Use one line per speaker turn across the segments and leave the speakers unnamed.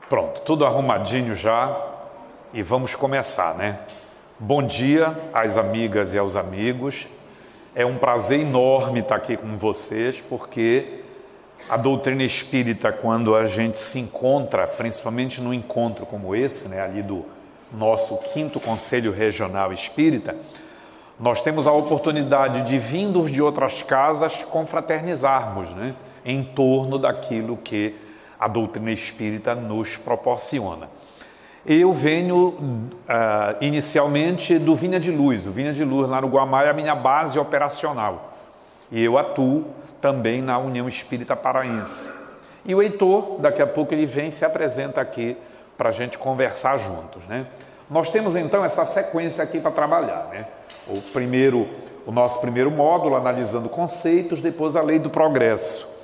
Pronto, tudo arrumadinho já e vamos começar, né? Bom dia às amigas e aos amigos. É um prazer enorme estar aqui com vocês, porque a doutrina espírita, quando a gente se encontra, principalmente num encontro como esse, né, ali do nosso 5º Conselho Regional Espírita, nós temos a oportunidade de, vindos de outras casas, confraternizarmos, né, em torno daquilo que a doutrina espírita nos proporciona. Eu venho inicialmente do Vinha de Luz. O Vinha de Luz lá no Guamá é a minha base operacional. E eu atuo também na União Espírita Paraense. E o Heitor, daqui a pouco ele vem e se apresenta aqui para a gente conversar juntos, né? Nós temos então essa sequência aqui para trabalhar, né? O nosso primeiro módulo, analisando conceitos, depois a lei do progresso.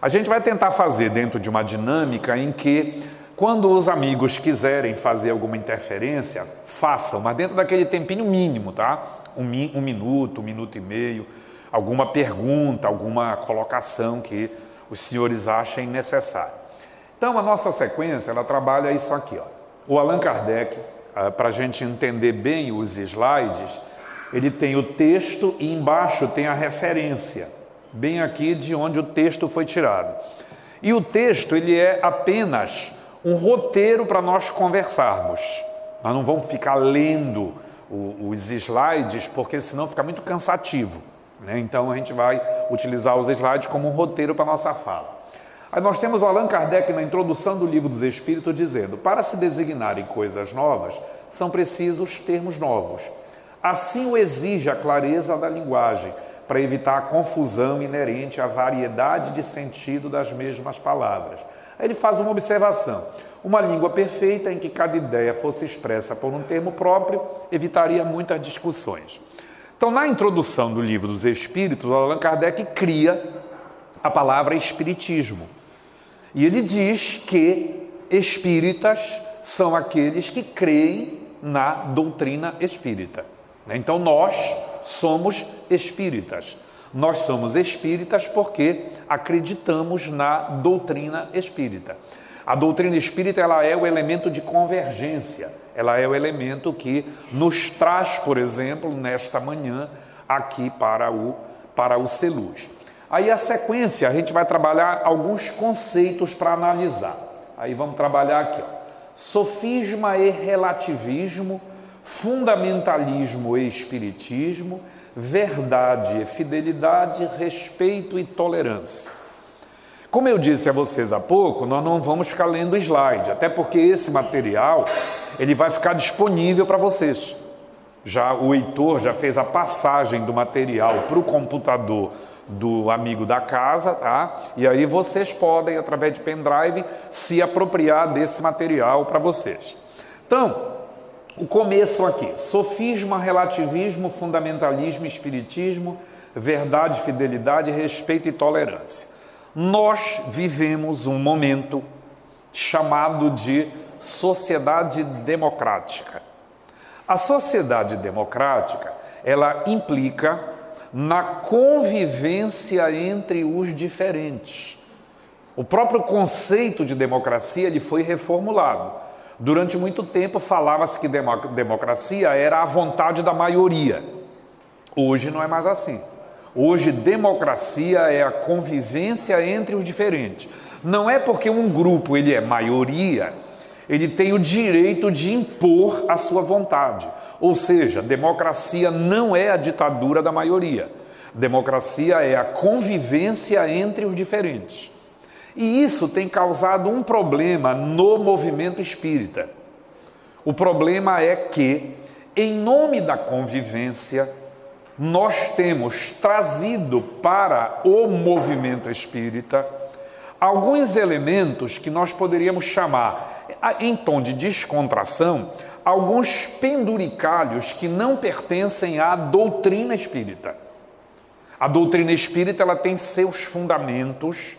A gente vai tentar fazer dentro de uma dinâmica em que, quando os amigos quiserem fazer alguma interferência, façam, mas dentro daquele tempinho mínimo, tá? Um minuto e meio, alguma pergunta, alguma colocação que os senhores achem necessário. Então, a nossa sequência, ela trabalha isso aqui, ó. O Allan Kardec, para a gente entender bem os slides, ele tem o texto e embaixo tem a referência, bem aqui de onde o texto foi tirado. E o texto, ele é apenas um roteiro para nós conversarmos. Nós não vamos ficar lendo os slides, porque senão fica muito cansativo, né? Então a gente vai utilizar os slides como um roteiro para a nossa fala. Aí nós temos o Allan Kardec na introdução do Livro dos Espíritos dizendo: para se designarem coisas novas, são precisos termos novos. Assim o exige a clareza da linguagem, para evitar a confusão inerente à variedade de sentido das mesmas palavras. Aí ele faz uma observação: uma língua perfeita em que cada ideia fosse expressa por um termo próprio evitaria muitas discussões. Então, na introdução do Livro dos Espíritos, Allan Kardec cria a palavra espiritismo. E ele diz que espíritas são aqueles que creem na doutrina espírita. Então, nós somos espíritas. Nós somos espíritas porque acreditamos na doutrina espírita. A doutrina espírita, ela é o elemento de convergência. Ela é o elemento que nos traz, por exemplo, nesta manhã, aqui para o Celuz. Aí a sequência, a gente vai trabalhar alguns conceitos para analisar. Aí vamos trabalhar aqui, ó. Sofisma e relativismo, fundamentalismo e espiritismo, verdade e fidelidade, respeito e tolerância. Como eu disse a vocês há pouco, nós não vamos ficar lendo slide, até porque esse material ele vai ficar disponível para vocês. Já o Heitor já fez a passagem do material para o computador do amigo da casa, tá? E aí vocês podem, através de pendrive, se apropriar desse material para vocês. Então, o começo aqui: sofisma, relativismo, fundamentalismo, espiritismo, verdade, fidelidade, respeito e tolerância. Nós vivemos um momento chamado de sociedade democrática. A sociedade democrática, ela implica na convivência entre os diferentes. O próprio conceito de democracia ele foi reformulado. Durante muito tempo falava-se que democracia era a vontade da maioria. Hoje não é mais assim. Hoje democracia é a convivência entre os diferentes. Não é porque um grupo ele é maioria, ele tem o direito de impor a sua vontade. Ou seja, democracia não é a ditadura da maioria. Democracia é a convivência entre os diferentes. E isso tem causado um problema no movimento espírita. O problema é que, em nome da convivência, nós temos trazido para o movimento espírita alguns elementos que nós poderíamos chamar, em tom de descontração, alguns penduricalhos que não pertencem à doutrina espírita. A doutrina espírita ela tem seus fundamentos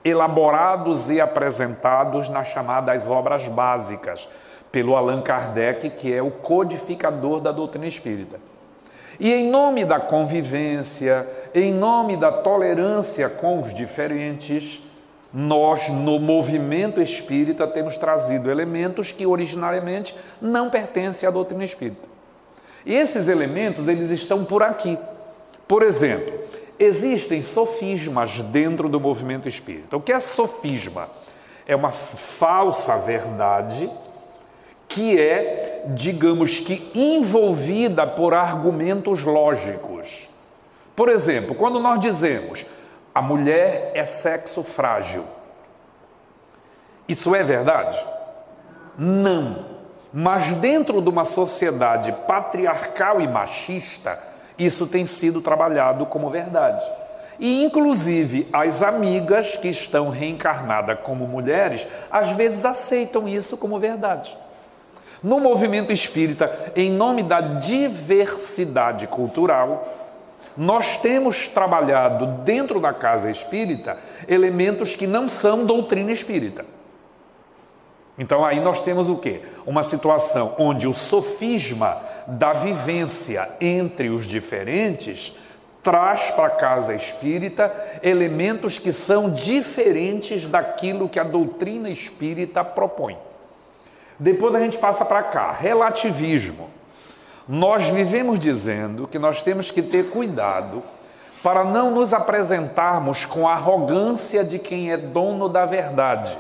elaborados e apresentados nas chamadas obras básicas, pelo Allan Kardec, que é o codificador da doutrina espírita. E em nome da convivência, em nome da tolerância com os diferentes, Nós, no movimento espírita, temos trazido elementos que originariamente não pertencem à doutrina espírita. E esses elementos, eles estão por aqui. Por exemplo, existem sofismas dentro do movimento espírita. O que é sofisma? É uma falsa verdade que é, digamos que, envolvida por argumentos lógicos. Por exemplo, quando nós dizemos a mulher é sexo frágil, isso é verdade? Não. Mas dentro de uma sociedade patriarcal e machista, isso tem sido trabalhado como verdade. E, inclusive, as amigas que estão reencarnadas como mulheres, às vezes aceitam isso como verdade. No movimento espírita, em nome da diversidade cultural, nós temos trabalhado dentro da casa espírita elementos que não são doutrina espírita. Então aí nós temos o quê? Uma situação onde o sofisma da vivência entre os diferentes traz para a casa espírita elementos que são diferentes daquilo que a doutrina espírita propõe. Depois a gente passa para cá, relativismo. Nós vivemos dizendo que nós temos que ter cuidado para não nos apresentarmos com a arrogância de quem é dono da verdade.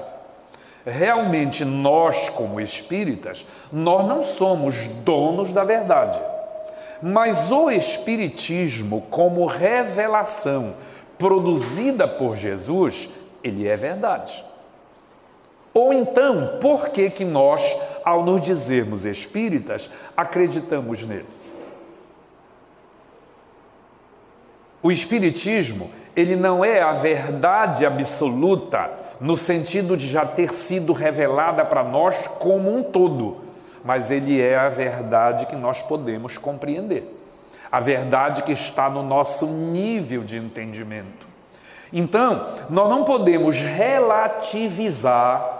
Realmente nós, como espíritas, nós não somos donos da verdade. Mas o espiritismo, como revelação produzida por Jesus, ele é verdade. Ou então, por que nós, ao nos dizermos espíritas, acreditamos nele? O espiritismo, ele não é a verdade absoluta no sentido de já ter sido revelada para nós como um todo, mas ele é a verdade que nós podemos compreender, a verdade que está no nosso nível de entendimento. Então, nós não podemos relativizar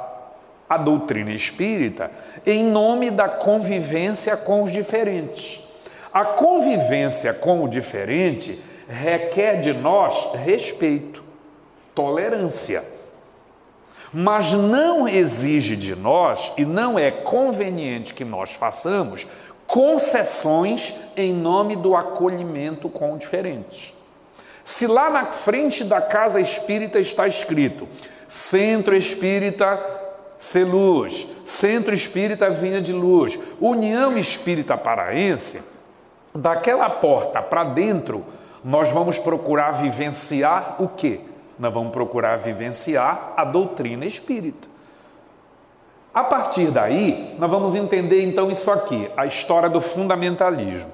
a doutrina espírita em nome da convivência com os diferentes. A convivência com o diferente requer de nós respeito, tolerância, mas não exige de nós, e não é conveniente que nós façamos, concessões em nome do acolhimento com o diferente. Se lá na frente da casa espírita está escrito Centro Espírita Celuz, Centro Espírita Vinha de Luz, União Espírita Paraense, daquela porta para dentro, nós vamos procurar vivenciar o quê? Nós vamos procurar vivenciar a doutrina espírita. A partir daí, nós vamos entender então isso aqui, a história do fundamentalismo.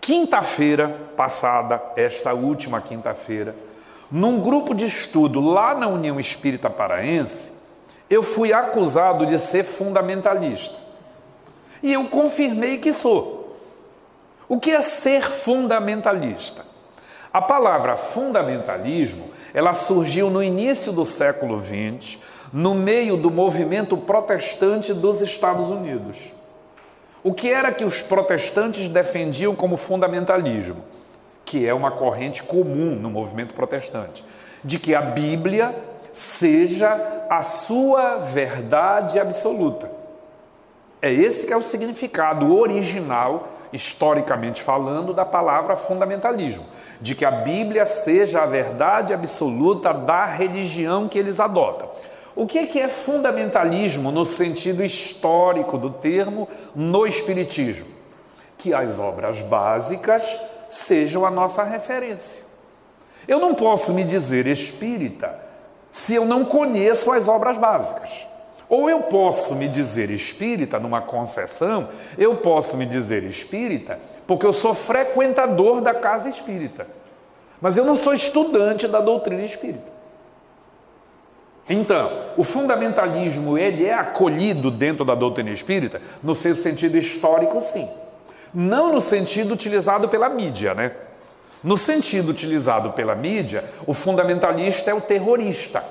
Quinta-feira passada, esta última quinta-feira, num grupo de estudo lá na União Espírita Paraense, eu fui acusado de ser fundamentalista. E eu confirmei que sou. O que é ser fundamentalista? A palavra fundamentalismo, ela surgiu no início do século XX, no meio do movimento protestante dos Estados Unidos. O que era que os protestantes defendiam como fundamentalismo? Que é uma corrente comum no movimento protestante, de que a Bíblia seja a sua verdade absoluta. É esse que é o significado original, historicamente falando, da palavra fundamentalismo, de que a Bíblia seja a verdade absoluta da religião que eles adotam. O que é fundamentalismo no sentido histórico do termo no Espiritismo? Que as obras básicas sejam a nossa referência. Eu não posso me dizer espírita se eu não conheço as obras básicas. Ou eu posso me dizer espírita numa concessão, eu posso me dizer espírita porque eu sou frequentador da casa espírita. Mas eu não sou estudante da doutrina espírita. Então, o fundamentalismo, ele é acolhido dentro da doutrina espírita no seu sentido histórico, sim. Não no sentido utilizado pela mídia, né? No sentido utilizado pela mídia, o fundamentalista é o terrorista,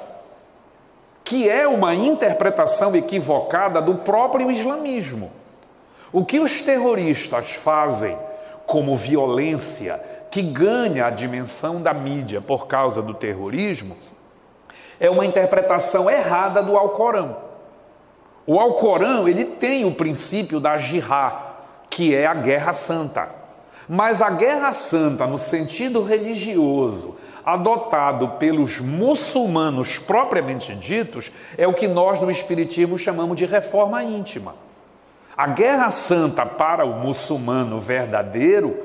que é uma interpretação equivocada do próprio islamismo. O que os terroristas fazem como violência que ganha a dimensão da mídia por causa do terrorismo é uma interpretação errada do Alcorão. O Alcorão, ele tem o princípio da jihad, que é a guerra santa. Mas a guerra santa, no sentido religioso, adotado pelos muçulmanos propriamente ditos, é o que nós no Espiritismo chamamos de reforma íntima. A guerra santa para o muçulmano verdadeiro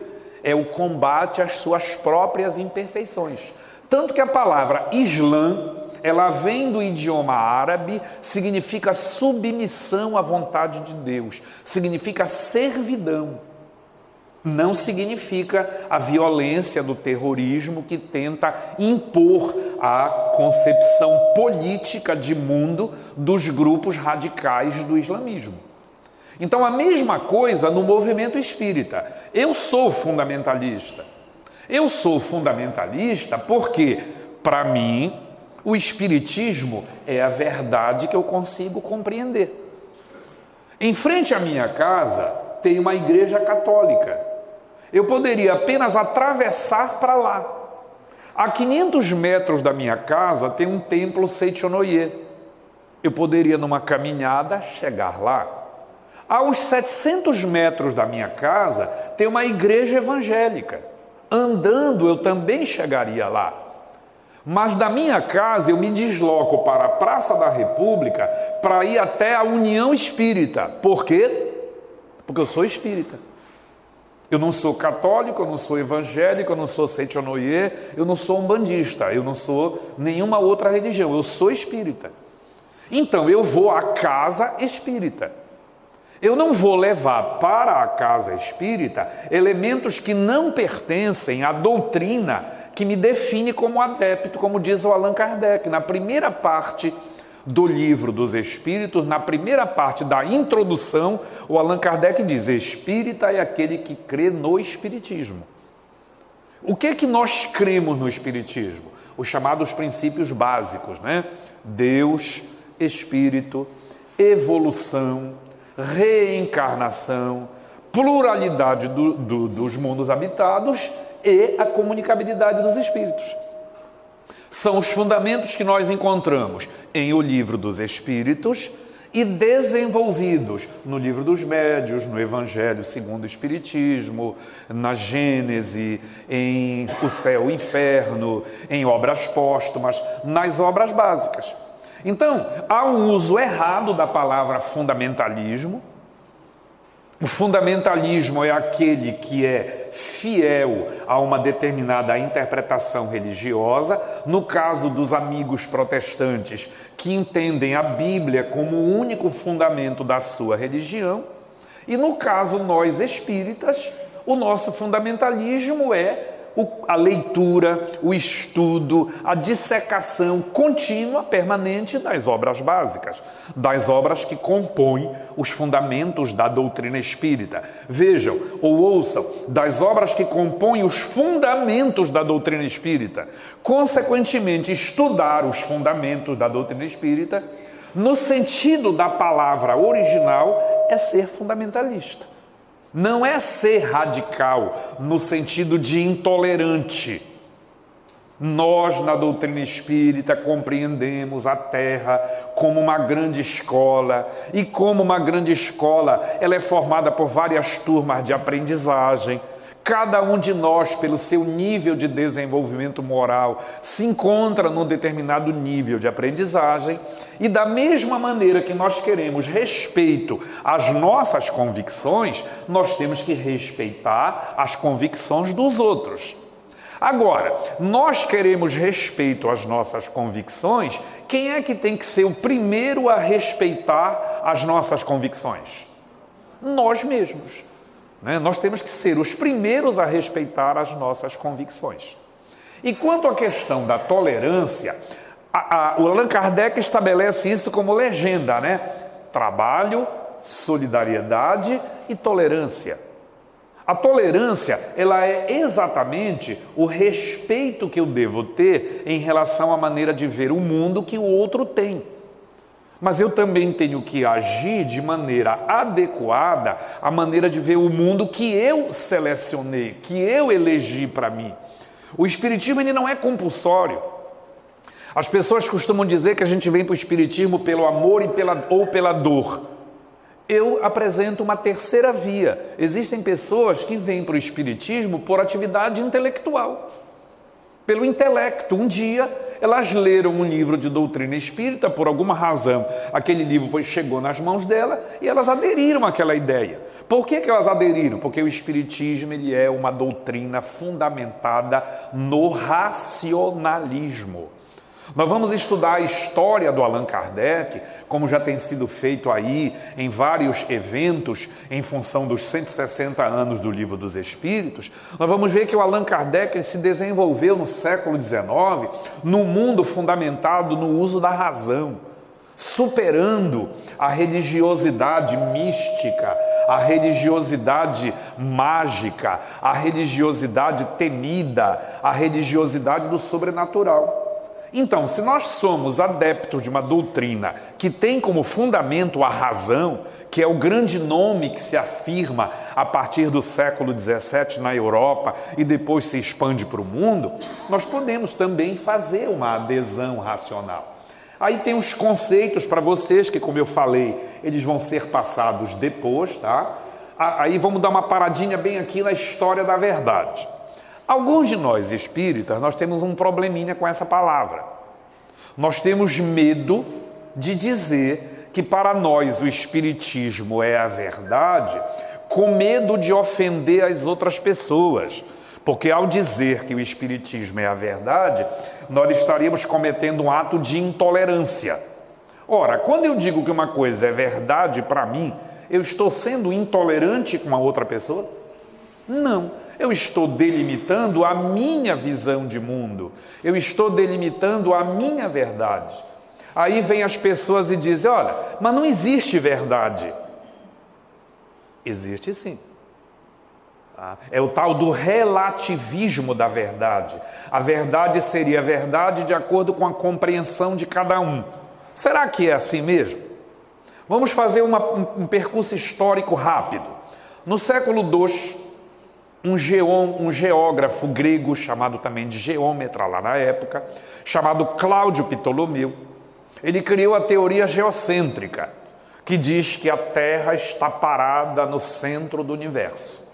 é o combate às suas próprias imperfeições. Tanto que a palavra Islã, ela vem do idioma árabe, significa submissão à vontade de Deus, significa servidão. Não significa a violência do terrorismo que tenta impor a concepção política de mundo dos grupos radicais do islamismo. Então, a mesma coisa no movimento espírita. Eu sou fundamentalista. Eu sou fundamentalista porque, para mim, o espiritismo é a verdade que eu consigo compreender. Em frente à minha casa tem uma igreja católica. Eu poderia apenas atravessar para lá. A 500 metros da minha casa tem um templo Seichonoye. Eu poderia, numa caminhada, chegar lá. Aos 700 metros da minha casa tem uma igreja evangélica. Andando, eu também chegaria lá. Mas da minha casa eu me desloco para a Praça da República para ir até a União Espírita. Por quê? Porque eu sou espírita. Eu não sou católico, eu não sou evangélico, eu não sou Seichonoye, eu não sou umbandista, eu não sou nenhuma outra religião, eu sou espírita. Então eu vou à casa espírita. Eu não vou levar para a casa espírita elementos que não pertencem à doutrina que me define como adepto, como diz o Allan Kardec. Na primeira parte do Livro dos Espíritos, na primeira parte da introdução, o Allan Kardec diz: espírita é aquele que crê no espiritismo. O que é que nós cremos no espiritismo? Os chamados princípios básicos, né? Deus, espírito, evolução, reencarnação, pluralidade dos mundos habitados e a comunicabilidade dos espíritos. São os fundamentos que nós encontramos em O Livro dos Espíritos e desenvolvidos no Livro dos Médiuns, no Evangelho segundo o Espiritismo, na Gênese, em O Céu e o Inferno, em obras póstumas, nas obras básicas. Então, há um uso errado da palavra fundamentalismo. O fundamentalismo é aquele que é fiel a uma determinada interpretação religiosa. No caso dos amigos protestantes, que entendem a Bíblia como o único fundamento da sua religião. E no caso nós espíritas, o nosso fundamentalismo é a leitura, o estudo, a dissecação contínua, permanente das obras básicas, das obras que compõem os fundamentos da doutrina espírita. Vejam ou ouçam, das obras que compõem os fundamentos da doutrina espírita. Consequentemente, estudar os fundamentos da doutrina espírita, no sentido da palavra original, é ser fundamentalista. Não é ser radical no sentido de intolerante. Nós, na doutrina espírita, compreendemos a Terra como uma grande escola. E como uma grande escola, ela é formada por várias turmas de aprendizagem. Cada um de nós, pelo seu nível de desenvolvimento moral, se encontra num determinado nível de aprendizagem. E da mesma maneira que nós queremos respeito às nossas convicções, nós temos que respeitar as convicções dos outros. Agora, nós queremos respeito às nossas convicções, quem é que tem que ser o primeiro a respeitar as nossas convicções? Nós mesmos. Nós temos que ser os primeiros a respeitar as nossas convicções. E quanto à questão da tolerância, o Allan Kardec estabelece isso como legenda, né? Trabalho, solidariedade e tolerância. A tolerância, ela é exatamente o respeito que eu devo ter em relação à maneira de ver o mundo que o outro tem. Mas eu também tenho que agir de maneira adequada à maneira de ver o mundo que eu selecionei, que eu elegi para mim. O espiritismo ele não é compulsório. As pessoas costumam dizer que a gente vem para o Espiritismo pelo amor ou pela dor. Eu apresento uma terceira via. Existem pessoas que vêm para o Espiritismo por atividade intelectual, pelo intelecto. Um dia elas leram um livro de doutrina espírita, por alguma razão aquele livro chegou nas mãos dela e elas aderiram àquela ideia. Por que elas aderiram? Porque o Espiritismo ele é uma doutrina fundamentada no racionalismo. Nós vamos estudar a história do Allan Kardec, como já tem sido feito aí em vários eventos, em função dos 160 anos do Livro dos Espíritos. Nós vamos ver que o Allan Kardec se desenvolveu no século XIX, num mundo fundamentado no uso da razão, superando a religiosidade mística, a religiosidade mágica, a religiosidade temida, a religiosidade do sobrenatural. Então, se nós somos adeptos de uma doutrina que tem como fundamento a razão, que é o grande nome que se afirma a partir do século XVII na Europa e depois se expande para o mundo, nós podemos também fazer uma adesão racional. Aí tem os conceitos para vocês, que como eu falei, eles vão ser passados depois, tá? Aí vamos dar uma paradinha bem aqui na história da verdade. Alguns de nós espíritas, nós temos um probleminha com essa palavra. Nós temos medo de dizer que para nós o espiritismo é a verdade, com medo de ofender as outras pessoas. Porque ao dizer que o espiritismo é a verdade, nós estaríamos cometendo um ato de intolerância. Ora, quando eu digo que uma coisa é verdade para mim, eu estou sendo intolerante com a outra pessoa? Não. Eu estou delimitando a minha visão de mundo. Eu estou delimitando a minha verdade. Aí vem as pessoas e dizem, olha, mas não existe verdade. Existe sim. É o tal do relativismo da verdade. A verdade seria verdade de acordo com a compreensão de cada um. Será que é assim mesmo? Vamos fazer um percurso histórico rápido. No século II, um geógrafo grego, chamado também de geômetra lá na época, chamado Cláudio Ptolomeu, ele criou a teoria geocêntrica, que diz que a Terra está parada no centro do universo.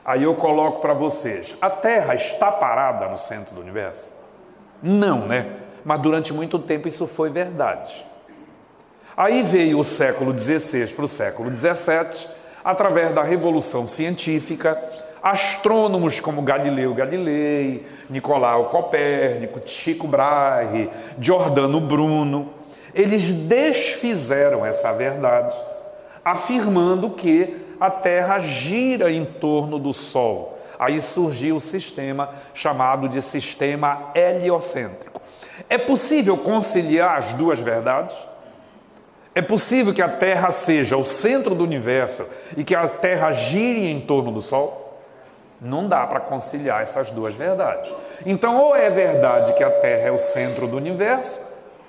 Aí eu coloco para vocês, a Terra está parada no centro do universo? Não, né? Mas durante muito tempo isso foi verdade. Aí veio o século XVI para o século XVII, através da Revolução Científica, astrônomos como Galileu Galilei, Nicolau Copérnico, Tycho Brahe, Giordano Bruno, eles desfizeram essa verdade, afirmando que a Terra gira em torno do Sol. Aí surgiu o sistema chamado de sistema heliocêntrico. É possível conciliar as duas verdades? É possível que a Terra seja o centro do universo e que a Terra gire em torno do Sol? Não dá para conciliar essas duas verdades. Então, ou é verdade que a Terra é o centro do universo,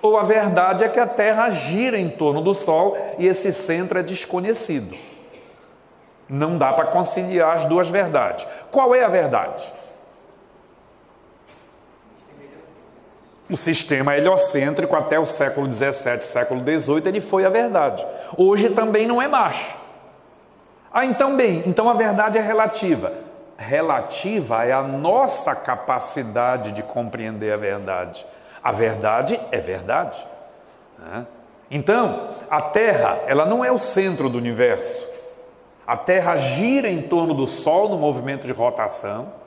ou a verdade é que a Terra gira em torno do Sol e esse centro é desconhecido. Não dá para conciliar as duas verdades. Qual é a verdade? O sistema heliocêntrico até o século XVII, século XVIII, ele foi a verdade. Hoje também não é mais. Então a verdade é relativa. Relativa é a nossa capacidade de compreender a verdade. A verdade é verdade. Então, a Terra, ela não é o centro do universo. A Terra gira em torno do Sol no movimento de rotação,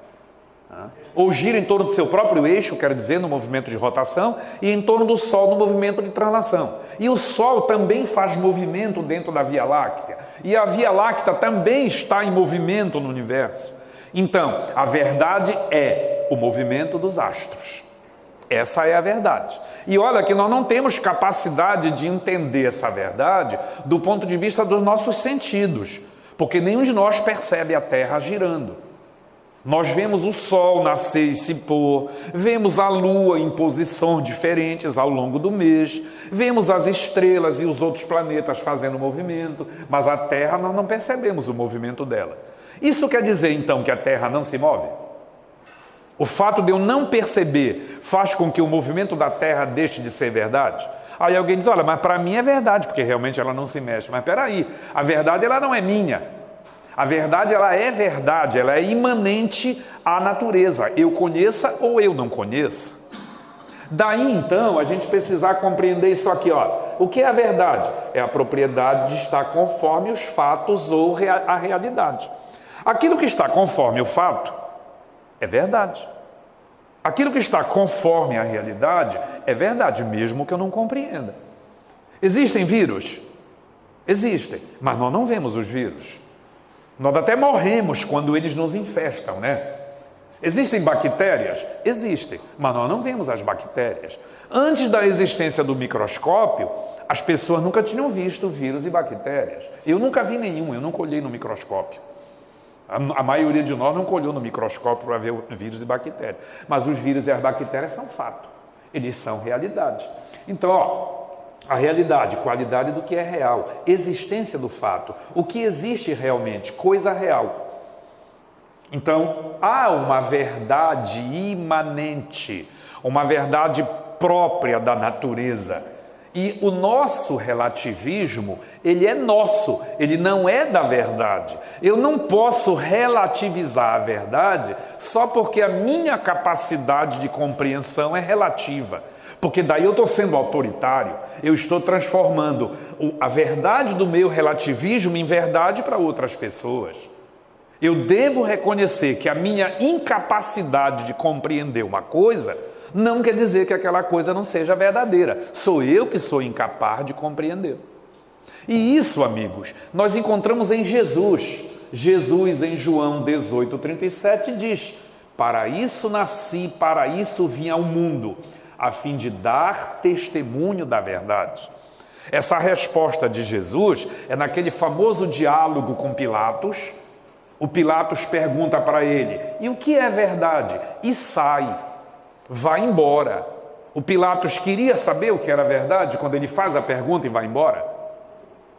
ou gira em torno do seu próprio eixo, quero dizer, no movimento de rotação, e em torno do Sol no movimento de translação. E o Sol também faz movimento dentro da Via Láctea. E a Via Láctea também está em movimento no universo. Então, a verdade é o movimento dos astros. Essa é a verdade. E olha que nós não temos capacidade de entender essa verdade do ponto de vista dos nossos sentidos, porque nenhum de nós percebe a Terra girando. Nós vemos o Sol nascer e se pôr, vemos a Lua em posições diferentes ao longo do mês, vemos as estrelas e os outros planetas fazendo movimento, mas a Terra nós não percebemos o movimento dela. Isso quer dizer, então, que a Terra não se move? O fato de eu não perceber faz com que o movimento da Terra deixe de ser verdade? Aí alguém diz, olha, mas para mim é verdade, porque realmente ela não se mexe. Mas peraí, a verdade ela não é minha. A verdade ela é imanente à natureza. Eu conheça ou eu não conheça. Daí então a gente precisar compreender isso aqui, ó. O que é a verdade? É a propriedade de estar conforme os fatos ou a realidade. Aquilo que está conforme o fato é verdade. Aquilo que está conforme a realidade é verdade, mesmo que eu não compreenda. Existem vírus? Existem, mas nós não vemos os vírus. Nós até morremos quando eles nos infestam, né? Existem bactérias? Existem, mas nós não vemos as bactérias. Antes da existência do microscópio, as pessoas nunca tinham visto vírus e bactérias. Eu nunca vi nenhum, eu nunca olhei no microscópio. A maioria de nós não olhou no microscópio para ver vírus e bactérias. Mas os vírus e as bactérias são fato. Eles são realidade. Então, ó, a realidade, qualidade do que é real, existência do fato, o que existe realmente, coisa real. Então, há uma verdade imanente, uma verdade própria da natureza. E o nosso relativismo, ele é nosso, ele não é da verdade. Eu não posso relativizar a verdade só porque a minha capacidade de compreensão é relativa. Porque daí eu estou sendo autoritário, eu estou transformando a verdade do meu relativismo em verdade para outras pessoas. Eu devo reconhecer que a minha incapacidade de compreender uma coisa não quer dizer que aquela coisa não seja verdadeira. Sou eu que sou incapaz de compreender. E isso, amigos, nós encontramos em Jesus. Jesus, em João 18:37, diz: para isso nasci, para isso vim ao mundo, a fim de dar testemunho da verdade. Essa resposta de Jesus é naquele famoso diálogo com Pilatos. O Pilatos pergunta para ele, e o que é verdade? E sai, vai embora. O Pilatos queria saber o que era verdade quando ele faz a pergunta e vai embora?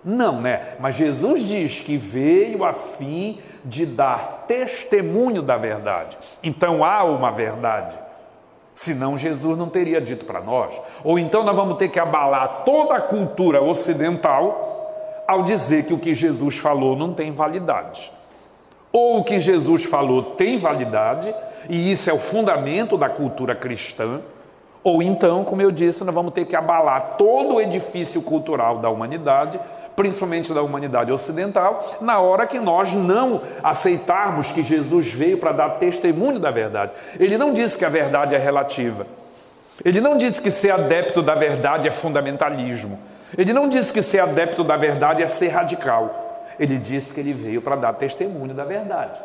Não, né? Mas Jesus diz que veio a fim de dar testemunho da verdade. Então há uma verdade. Senão Jesus não teria dito para nós. Ou então nós vamos ter que abalar toda a cultura ocidental ao dizer que o que Jesus falou não tem validade. Ou o que Jesus falou tem validade, e isso é o fundamento da cultura cristã, ou então, como eu disse, nós vamos ter que abalar todo o edifício cultural da humanidade, principalmente da humanidade ocidental, na hora que nós não aceitarmos que Jesus veio para dar testemunho da verdade. Ele não disse que a verdade é relativa. Ele não disse que ser adepto da verdade é fundamentalismo. Ele não disse que ser adepto da verdade é ser radical. Ele disse que ele veio para dar testemunho da verdade.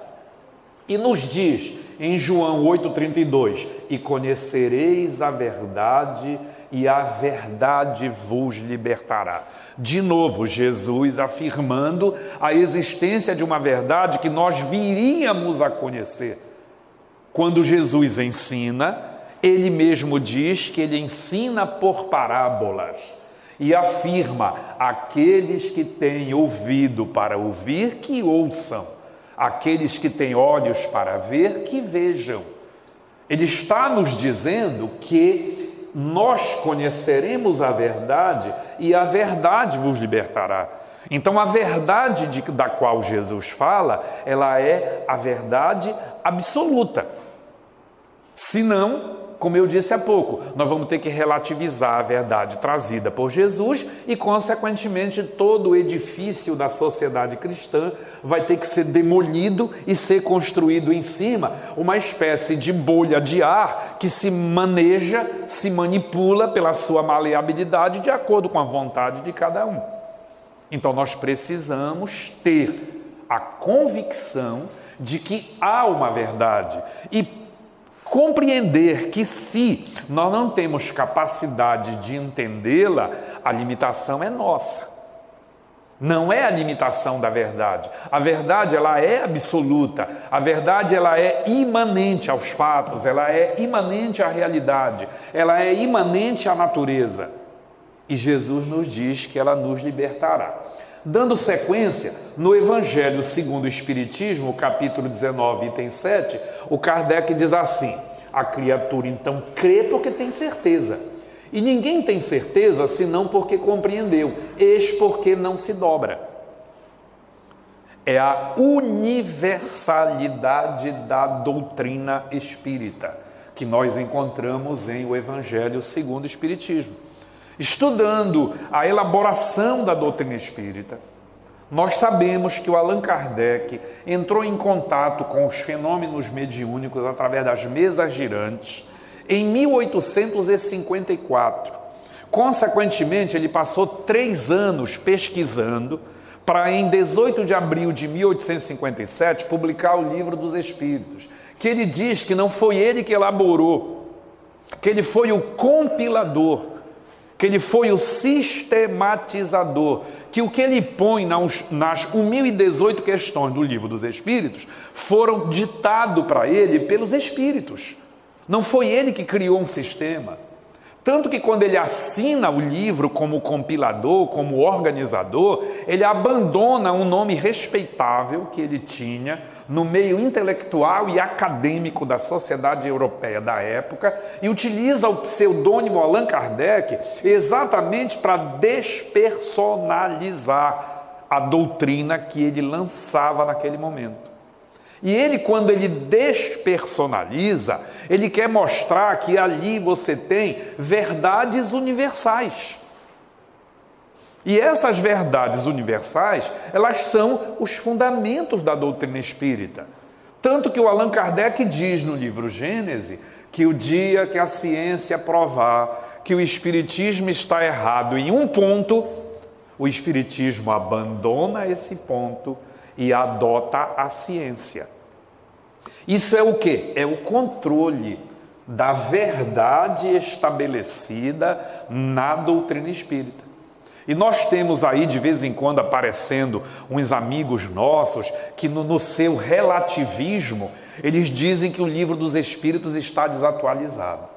E nos diz em João 8,32, e conhecereis a verdade, e a verdade vos libertará. De novo, Jesus afirmando a existência de uma verdade que nós viríamos a conhecer. Quando Jesus ensina, ele mesmo diz que ele ensina por parábolas. E afirma, aqueles que têm ouvido para ouvir, que ouçam. Aqueles que têm olhos para ver, que vejam. Ele está nos dizendo que nós conheceremos a verdade e a verdade vos libertará. Então a verdade da qual Jesus fala, ela é a verdade absoluta. Senão, como eu disse há pouco, nós vamos ter que relativizar a verdade trazida por Jesus e, consequentemente, todo o edifício da sociedade cristã vai ter que ser demolido e ser construído em cima uma espécie de bolha de ar que se maneja, se manipula pela sua maleabilidade de acordo com a vontade de cada um. Então, nós precisamos ter a convicção de que há uma verdade e compreender que se nós não temos capacidade de entendê-la, a limitação é nossa. Não é a limitação da verdade. A verdade, ela é absoluta. A verdade, ela é imanente aos fatos, ela é imanente à realidade, ela é imanente à natureza. E Jesus nos diz que ela nos libertará. Dando sequência, no Evangelho segundo o Espiritismo, capítulo 19, item 7, o Kardec diz assim: a criatura então crê porque tem certeza. E ninguém tem certeza senão porque compreendeu, eis porque não se dobra. É a universalidade da doutrina espírita que nós encontramos em o Evangelho segundo o Espiritismo. Estudando a elaboração da doutrina espírita, nós sabemos que o Allan Kardec entrou em contato com os fenômenos mediúnicos através das mesas girantes em 1854. Consequentemente, ele passou 3 anos pesquisando para, em 18 de abril de 1857, publicar o Livro dos Espíritos, que ele diz que não foi ele que elaborou, que ele foi o compilador, que ele foi o sistematizador, que o que ele põe nas 1018 questões do Livro dos Espíritos foram ditados para ele pelos Espíritos. Não foi ele que criou um sistema. Tanto que quando ele assina o livro como compilador, como organizador, ele abandona um nome respeitável que ele tinha no meio intelectual e acadêmico da sociedade europeia da época e utiliza o pseudônimo Allan Kardec exatamente para despersonalizar a doutrina que ele lançava naquele momento. E ele, quando ele despersonaliza, ele quer mostrar que ali você tem verdades universais. E essas verdades universais, elas são os fundamentos da doutrina espírita. Tanto que o Allan Kardec diz no livro Gênese que o dia que a ciência provar que o espiritismo está errado em um ponto, o espiritismo abandona esse ponto e adota a ciência. Isso é o quê? É o controle da verdade estabelecida na doutrina espírita. E nós temos aí, de vez em quando, aparecendo uns amigos nossos que no seu relativismo, eles dizem que o Livro dos Espíritos está desatualizado.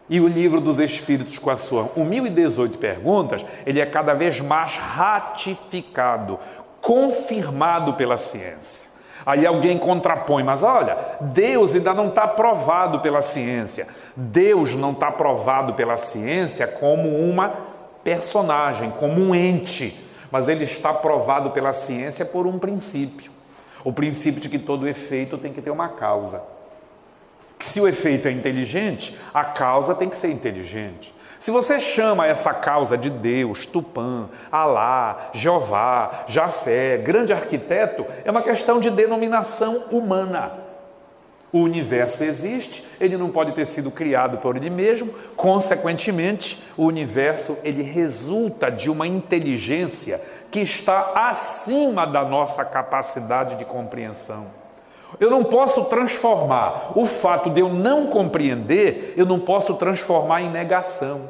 E o Livro dos Espíritos, com as suas 1018 perguntas, ele é cada vez mais ratificado, confirmado pela ciência. Aí alguém contrapõe, mas olha, Deus ainda não está provado pela ciência. Deus não está provado pela ciência como uma personagem, como um ente, mas ele está provado pela ciência por um princípio. O princípio de que todo efeito tem que ter uma causa. Se o efeito é inteligente, a causa tem que ser inteligente. Se você chama essa causa de Deus, Tupã, Alá, Jeová, Jafé, grande arquiteto, é uma questão de denominação humana. O universo existe, ele não pode ter sido criado por ele mesmo, consequentemente, o universo ele resulta de uma inteligência que está acima da nossa capacidade de compreensão. Eu não posso transformar o fato de eu não compreender, eu não posso transformar em negação.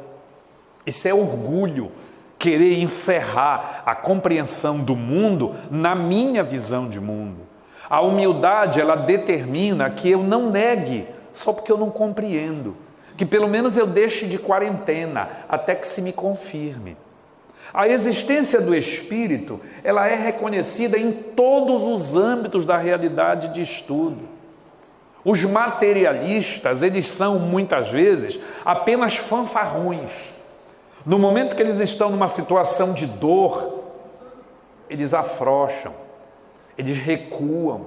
Isso é orgulho, querer encerrar a compreensão do mundo na minha visão de mundo. A humildade, ela determina que eu não negue só porque eu não compreendo, que pelo menos eu deixe de quarentena até que se me confirme. A existência do espírito, ela é reconhecida em todos os âmbitos da realidade de estudo. Os materialistas, eles são muitas vezes apenas fanfarrões. No momento que eles estão numa situação de dor, eles afrouxam, eles recuam,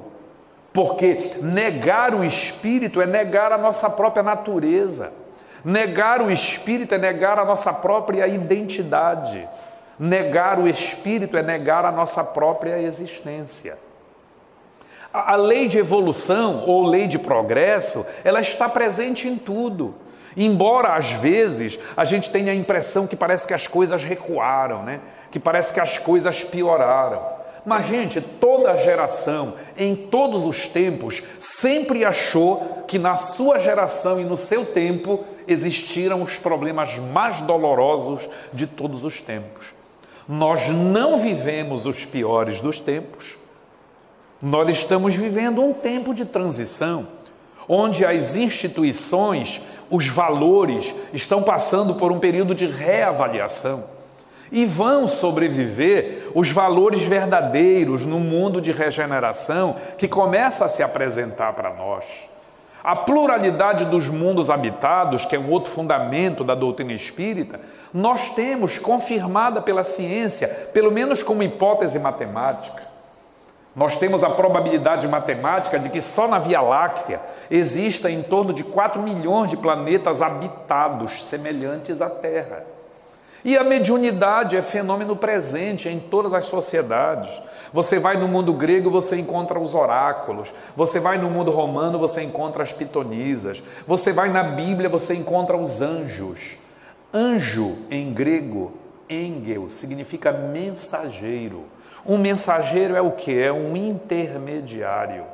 porque negar o espírito é negar a nossa própria natureza. Negar o espírito é negar a nossa própria identidade. Negar o espírito é negar a nossa própria existência. A lei de evolução ou lei de progresso, ela está presente em tudo. Embora, às vezes, a gente tenha a impressão que parece que as coisas recuaram, né? Que parece que as coisas pioraram. Mas, gente, toda geração, em todos os tempos, sempre achou que na sua geração e no seu tempo existiram os problemas mais dolorosos de todos os tempos. Nós não vivemos os piores dos tempos. Nós estamos vivendo um tempo de transição, onde as instituições, os valores, estão passando por um período de reavaliação. E vão sobreviver os valores verdadeiros no mundo de regeneração que começa a se apresentar para nós. A pluralidade dos mundos habitados, que é um outro fundamento da doutrina espírita, nós temos confirmada pela ciência, pelo menos como hipótese matemática. Nós temos a probabilidade matemática de que só na Via Láctea exista em torno de 4 milhões de planetas habitados semelhantes à Terra. E a mediunidade é fenômeno presente em todas as sociedades. Você vai no mundo grego, você encontra os oráculos. Você vai no mundo romano, você encontra as pitonisas. Você vai na Bíblia, você encontra os anjos. Anjo, em grego, engel, significa mensageiro. Um mensageiro é o quê? É um intermediário.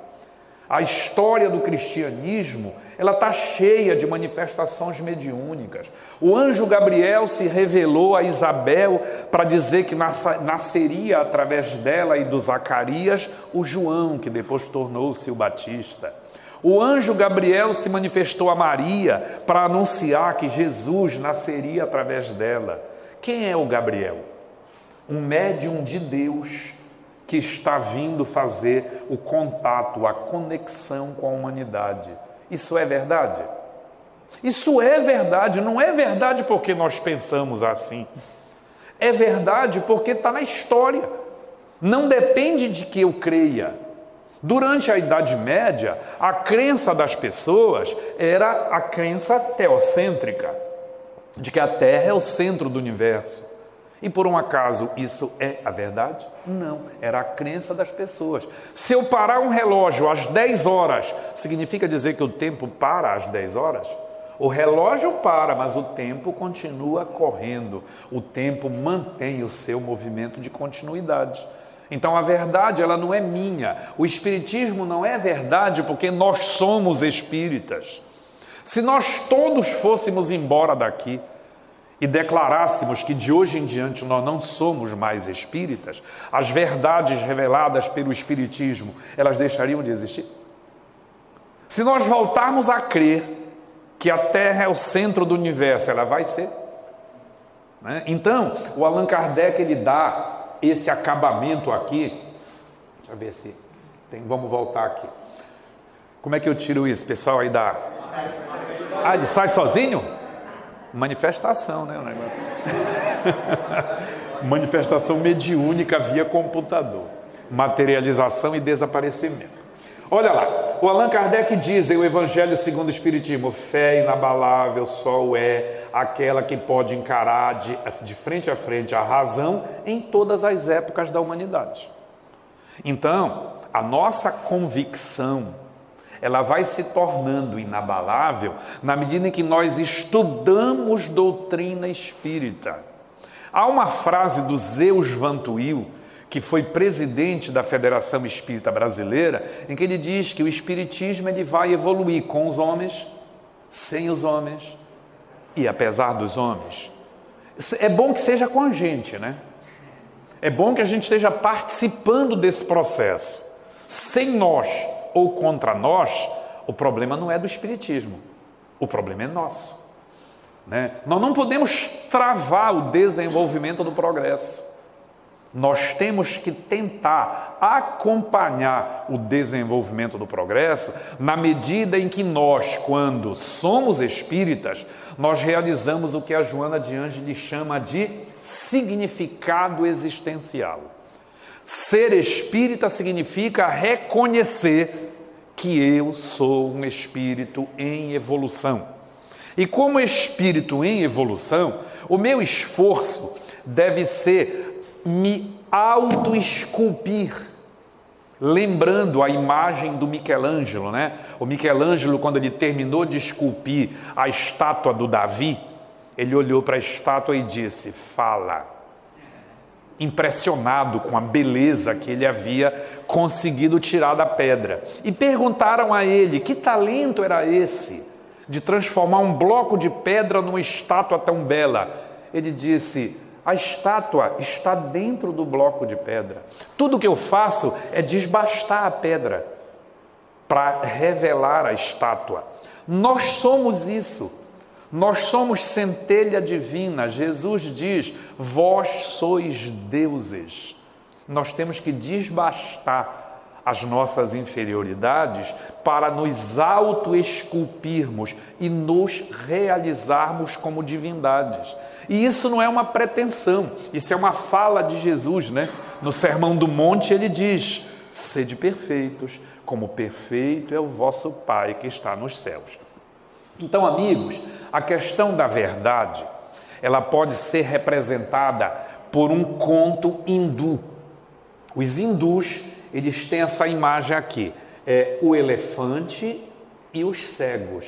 A história do cristianismo, ela está cheia de manifestações mediúnicas. O anjo Gabriel se revelou a Isabel para dizer que nasceria através dela e do Zacarias o João, que depois tornou-se o Batista. O anjo Gabriel se manifestou a Maria para anunciar que Jesus nasceria através dela. Quem é o Gabriel? Um médium de Deus que está vindo fazer o contato, a conexão com a humanidade. Isso é verdade? Isso é verdade, não é verdade porque nós pensamos assim. É verdade porque está na história. Não depende de que eu creia. Durante a Idade Média, a crença das pessoas era a crença teocêntrica, de que a Terra é o centro do universo. E por um acaso isso é a verdade? Não, era a crença das pessoas. Se eu parar um relógio às 10 horas, significa dizer que o tempo para às 10 horas? O relógio para, mas o tempo continua correndo. O tempo mantém o seu movimento de continuidade. Então a verdade, ela não é minha. O espiritismo não é verdade porque nós somos espíritas. Se nós todos fôssemos embora daqui e declarássemos que de hoje em diante nós não somos mais espíritas, as verdades reveladas pelo espiritismo, elas deixariam de existir? Se nós voltarmos a crer que a Terra é o centro do universo, ela vai ser? Né? Então, o Allan Kardec, ele dá esse acabamento aqui. Deixa eu ver se tem. Vamos voltar aqui. Como é que eu tiro isso, pessoal? Aí dá. Ah, ele sai sozinho? Manifestação, né? O negócio. Manifestação mediúnica via computador. Materialização e desaparecimento. Olha lá, o Allan Kardec diz em o Evangelho segundo o Espiritismo: fé inabalável só o é aquela que pode encarar de frente a frente a razão em todas as épocas da humanidade. Então, a nossa convicção, ela vai se tornando inabalável na medida em que nós estudamos doutrina espírita. Há uma frase do Zeus Vantuil, que foi presidente da Federação Espírita Brasileira, em que ele diz que o espiritismo ele vai evoluir com os homens, sem os homens e apesar dos homens. É bom que seja com a gente, né? É bom que a gente esteja participando desse processo. Sem nós ou contra nós, o problema não é do espiritismo, o problema é nosso, né? Nós não podemos travar o desenvolvimento do progresso. Nós temos que tentar acompanhar o desenvolvimento do progresso na medida em que nós, quando somos espíritas, nós realizamos o que a Joana de Ângeles chama de significado existencial. Ser espírita significa reconhecer que eu sou um espírito em evolução. E como espírito em evolução, o meu esforço deve ser me auto-esculpir, lembrando a imagem do Michelangelo, né? O Michelangelo, quando ele terminou de esculpir a estátua do Davi, ele olhou para a estátua e disse: fala. Impressionado com a beleza que ele havia conseguido tirar da pedra. E perguntaram a ele que talento era esse de transformar um bloco de pedra numa estátua tão bela. Ele disse: a estátua está dentro do bloco de pedra. Tudo que eu faço é desbastar a pedra para revelar a estátua. Nós somos isso. Nós somos centelha divina. Jesus diz: vós sois deuses. Nós temos que desbastar as nossas inferioridades para nos auto-esculpirmos e nos realizarmos como divindades. E isso não é uma pretensão, isso é uma fala de Jesus, né? No Sermão do Monte ele diz: sede perfeitos, como perfeito é o vosso Pai que está nos céus. Então, amigos, a questão da verdade, ela pode ser representada por um conto hindu. Os hindus, eles têm essa imagem aqui, o elefante e os cegos.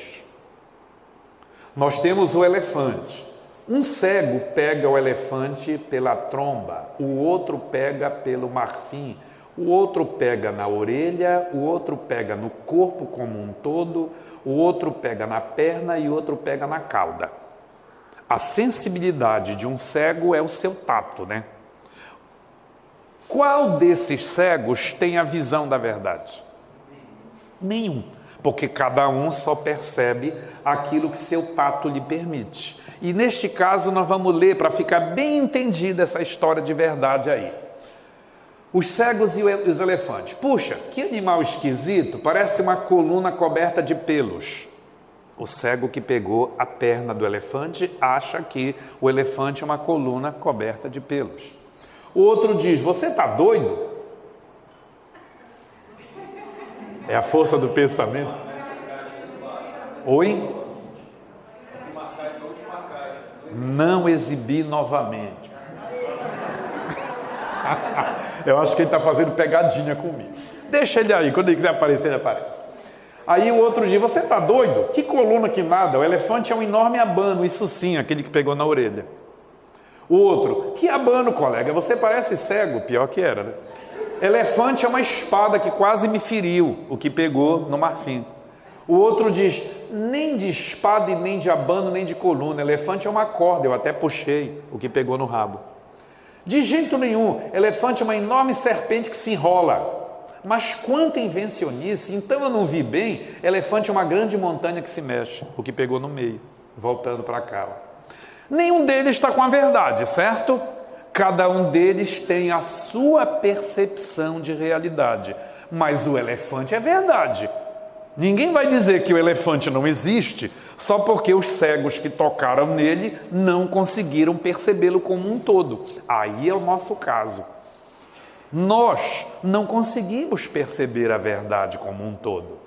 Nós temos o elefante. Um cego pega o elefante pela tromba, o outro pega pelo marfim, o outro pega na orelha, o outro pega no corpo como um todo, o outro pega na perna e o outro pega na cauda. A sensibilidade de um cego é o seu tato, né? Qual desses cegos tem a visão da verdade? Nenhum, porque cada um só percebe aquilo que seu tato lhe permite. E neste caso nós vamos ler para ficar bem entendida essa história de verdade aí. Os cegos e os elefantes. Puxa, que animal esquisito, parece uma coluna coberta de pelos. O cego que pegou a perna do elefante acha que o elefante é uma coluna coberta de pelos. O outro diz: você está doido? É a força do pensamento. Oi? Não exibir novamente. Eu acho que ele está fazendo pegadinha comigo. Deixa ele aí, quando ele quiser aparecer, ele aparece. Aí o outro diz: você está doido? Que coluna que nada, o elefante é um enorme abano, isso sim, aquele que pegou na orelha. O outro: que abano, colega, você parece cego. Pior que era, né? Elefante é uma espada que quase me feriu, o que pegou no marfim. O outro diz: nem de espada e nem de abano, nem de coluna, elefante é uma corda, eu até puxei, o que pegou no rabo. De jeito nenhum, elefante é uma enorme serpente que se enrola. Mas quanta invencionice, então eu não vi bem, elefante é uma grande montanha que se mexe, o que pegou no meio, voltando para cá. Nenhum deles está com a verdade, certo? Cada um deles tem a sua percepção de realidade, mas o elefante é verdade. Ninguém vai dizer que o elefante não existe só porque os cegos que tocaram nele não conseguiram percebê-lo como um todo. Aí é o nosso caso. Nós não conseguimos perceber a verdade como um todo.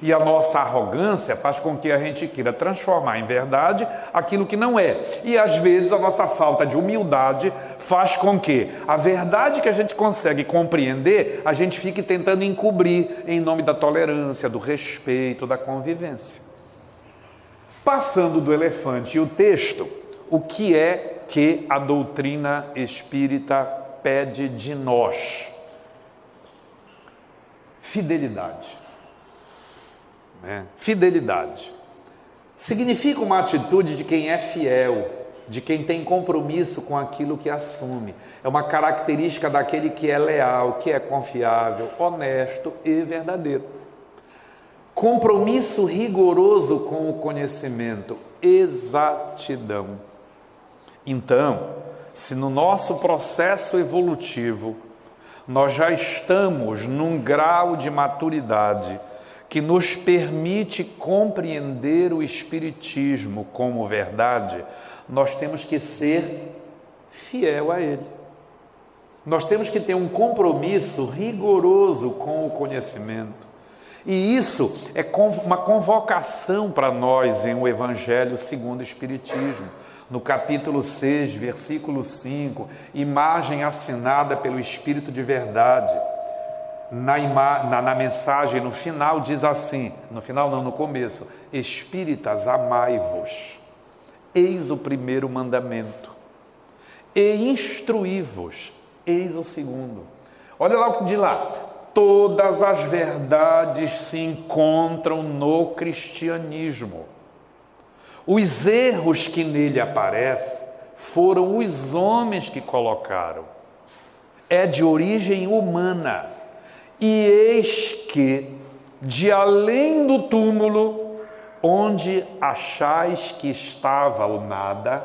E a nossa arrogância faz com que a gente queira transformar em verdade aquilo que não é. E às vezes a nossa falta de humildade faz com que a verdade que a gente consegue compreender, a gente fique tentando encobrir em nome da tolerância, do respeito, da convivência. Passando do elefante e o texto, o que é que a doutrina espírita pede de nós? Fidelidade. Fidelidade significa uma atitude de quem é fiel, de quem tem compromisso com aquilo que assume. É uma característica daquele que é leal, que é confiável, honesto e verdadeiro. Compromisso rigoroso com o conhecimento, exatidão. Então, se no nosso processo evolutivo nós já estamos num grau de maturidade que nos permite compreender o Espiritismo como verdade, nós temos que ser fiel a ele. Nós temos que ter um compromisso rigoroso com o conhecimento. E isso é uma convocação para nós em o Evangelho segundo o Espiritismo. No capítulo 6, versículo 5, imagem assinada pelo Espírito de Verdade. Na mensagem, no final, diz assim, no final não, no começo: Espíritas, amai-vos, eis o primeiro mandamento, e instruí-vos, eis o segundo. Olha lá o que diz lá: todas as verdades se encontram no cristianismo. Os erros que nele aparecem foram os homens que colocaram. É de origem humana. E eis que, de além do túmulo, onde achais que estava o nada,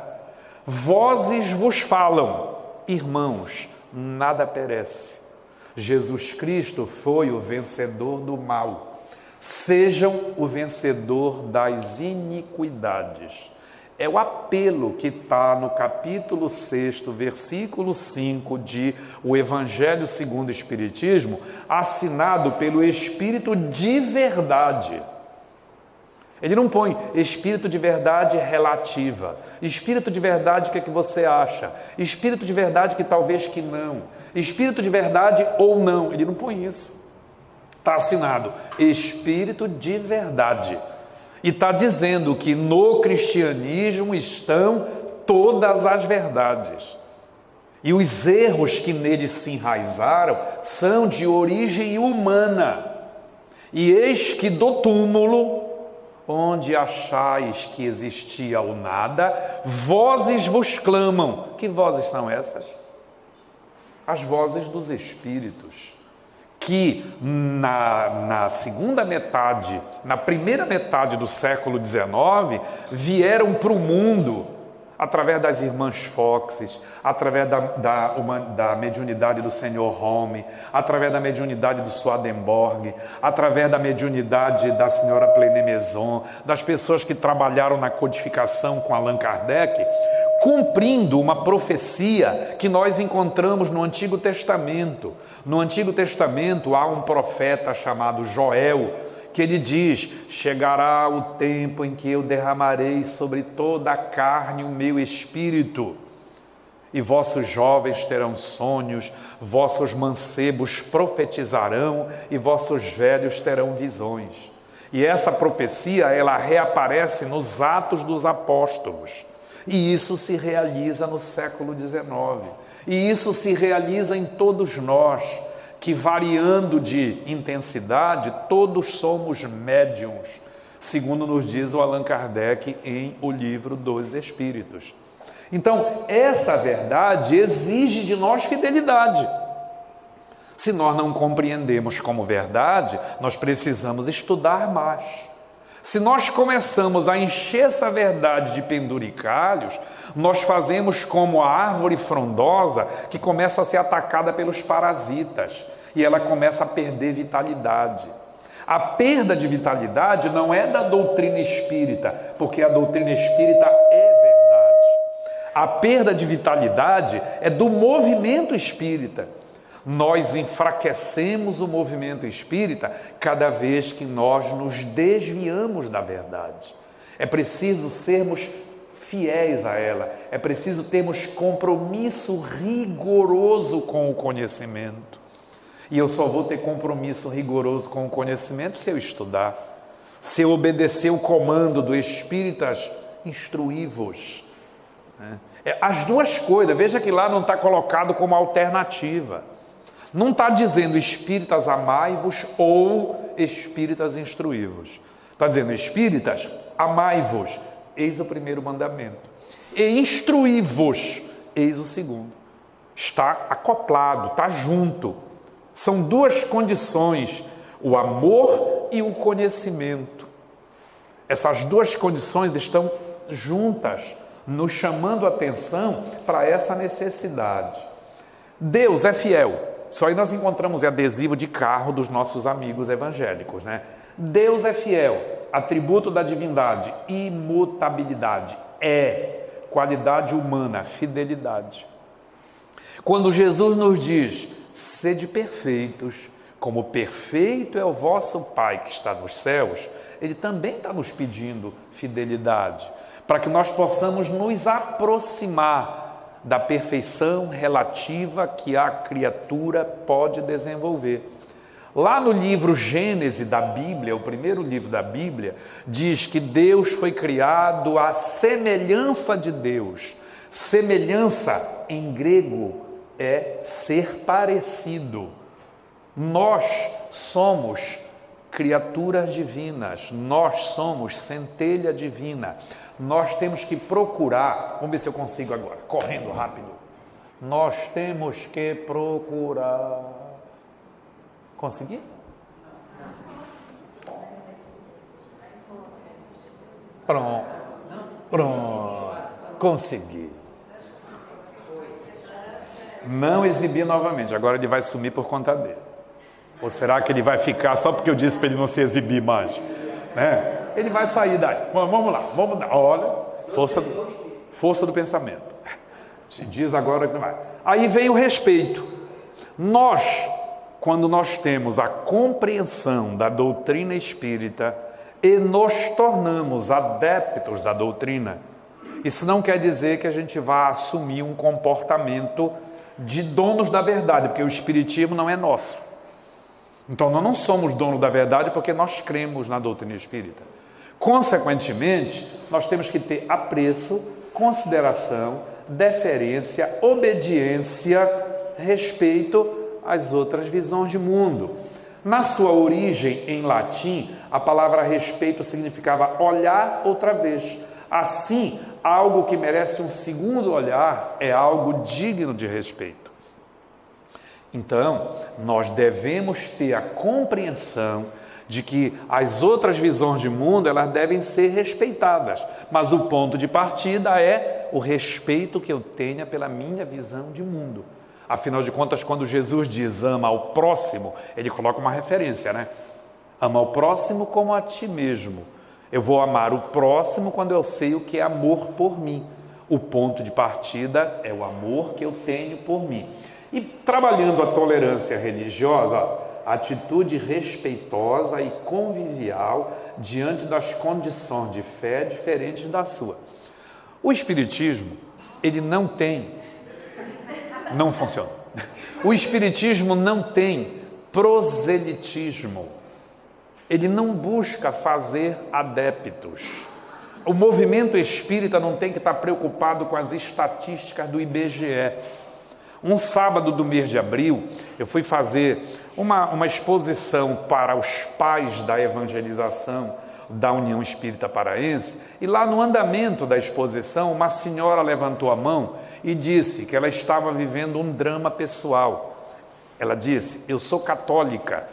vozes vos falam, irmãos, nada perece. Jesus Cristo foi o vencedor do mal. Sejam o vencedor das iniquidades. É o apelo que está no capítulo 6, versículo 5 de O Evangelho segundo o Espiritismo, assinado pelo Espírito de verdade. Ele não põe espírito de verdade relativa, espírito de verdade que é que você acha, espírito de verdade que talvez que não, espírito de verdade ou não. Ele não põe isso. Está assinado espírito de verdade. E está dizendo que no cristianismo estão todas as verdades. E os erros que nele se enraizaram são de origem humana. E eis que do túmulo, onde achais que existia o nada, vozes vos clamam. Que vozes são essas? As vozes dos espíritos. Que na segunda metade, na primeira metade do século XIX, vieram para o mundo através das irmãs Foxes, através da mediunidade do Senhor Home, através da mediunidade do Swedenborg, através da mediunidade da senhora Pleine Maison, das pessoas que trabalharam na codificação com Allan Kardec, cumprindo uma profecia que nós encontramos no Antigo Testamento. No Antigo Testamento há um profeta chamado Joel, que ele diz: chegará o tempo em que eu derramarei sobre toda a carne o meu espírito, e vossos jovens terão sonhos, vossos mancebos profetizarão, e vossos velhos terão visões. E essa profecia, ela reaparece nos Atos dos Apóstolos. E isso se realiza no século XIX. E isso se realiza em todos nós, que variando de intensidade, todos somos médiuns, segundo nos diz o Allan Kardec em O Livro dos Espíritos. Então, essa verdade exige de nós fidelidade. Se nós não compreendemos como verdade, nós precisamos estudar mais. Se nós começamos a encher essa verdade de penduricalhos, nós fazemos como a árvore frondosa que começa a ser atacada pelos parasitas e ela começa a perder vitalidade. A perda de vitalidade não é da doutrina espírita, porque a doutrina espírita é verdade. A perda de vitalidade é do movimento espírita. Nós enfraquecemos o movimento espírita cada vez que nós nos desviamos da verdade. É preciso sermos fiéis a ela, é preciso termos compromisso rigoroso com o conhecimento. E eu só vou ter compromisso rigoroso com o conhecimento se eu estudar, se eu obedecer o comando do Espíritas Instruí-vos. As duas coisas, veja que lá não está colocado como alternativa. Não está dizendo espíritas amai-vos ou espíritas instruí-vos. Está dizendo espíritas amai-vos, eis o primeiro mandamento. E instruí-vos, eis o segundo. Está acoplado, está junto. São duas condições, o amor e o conhecimento. Essas duas condições estão juntas, nos chamando a atenção para essa necessidade. Deus é fiel. Só aí nós encontramos adesivo de carro dos nossos amigos evangélicos, né? Deus é fiel, atributo da divindade, imutabilidade, qualidade humana, fidelidade. Quando Jesus nos diz, sede perfeitos, como perfeito é o vosso Pai que está nos céus, Ele também está nos pedindo fidelidade, para que nós possamos nos aproximar da perfeição relativa que a criatura pode desenvolver. Lá no livro Gênesis da Bíblia, o primeiro livro da Bíblia, diz que Deus foi criado à semelhança de Deus. Semelhança, em grego, é ser parecido. Nós somos criaturas divinas, nós somos centelha divina. Nós temos que procurar, vamos ver se eu consigo agora, correndo rápido. Nós temos que procurar. Consegui? Pronto. Pronto. Consegui. Não exibir novamente. Agora ele vai sumir por conta dele. Ou será que ele vai ficar só porque eu disse para ele não se exibir mais? Né? Ele vai sair daí. Vamos lá. Olha, força do pensamento. Se diz agora que não vai. Aí vem o respeito. Quando nós temos a compreensão da doutrina espírita e nos tornamos adeptos da doutrina, isso não quer dizer que a gente vá assumir um comportamento de donos da verdade, porque o espiritismo não é nosso. Então nós não somos donos da verdade porque nós cremos na doutrina espírita. Consequentemente, nós temos que ter apreço, consideração, deferência, obediência, respeito às outras visões de mundo. Na sua origem em latim, a palavra respeito significava olhar outra vez. Assim, algo que merece um segundo olhar é algo digno de respeito. Então, nós devemos ter a compreensão de que as outras visões de mundo, elas devem ser respeitadas. Mas o ponto de partida é o respeito que eu tenha pela minha visão de mundo. Afinal de contas, quando Jesus diz ama ao próximo, ele coloca uma referência, né? Ama ao próximo como a ti mesmo. Eu vou amar o próximo quando eu sei o que é amor por mim. O ponto de partida é o amor que eu tenho por mim. E trabalhando a tolerância religiosa, a atitude respeitosa e convivial diante das condições de fé diferentes da sua. O espiritismo, ele não funciona. O espiritismo não tem proselitismo. Ele não busca fazer adeptos. O movimento espírita não tem que estar preocupado com as estatísticas do IBGE. Um sábado do mês de abril, eu fui fazer uma exposição para os pais da evangelização da União Espírita Paraense, e lá no andamento da exposição, uma senhora levantou a mão e disse que ela estava vivendo um drama pessoal. Ela disse: eu sou católica,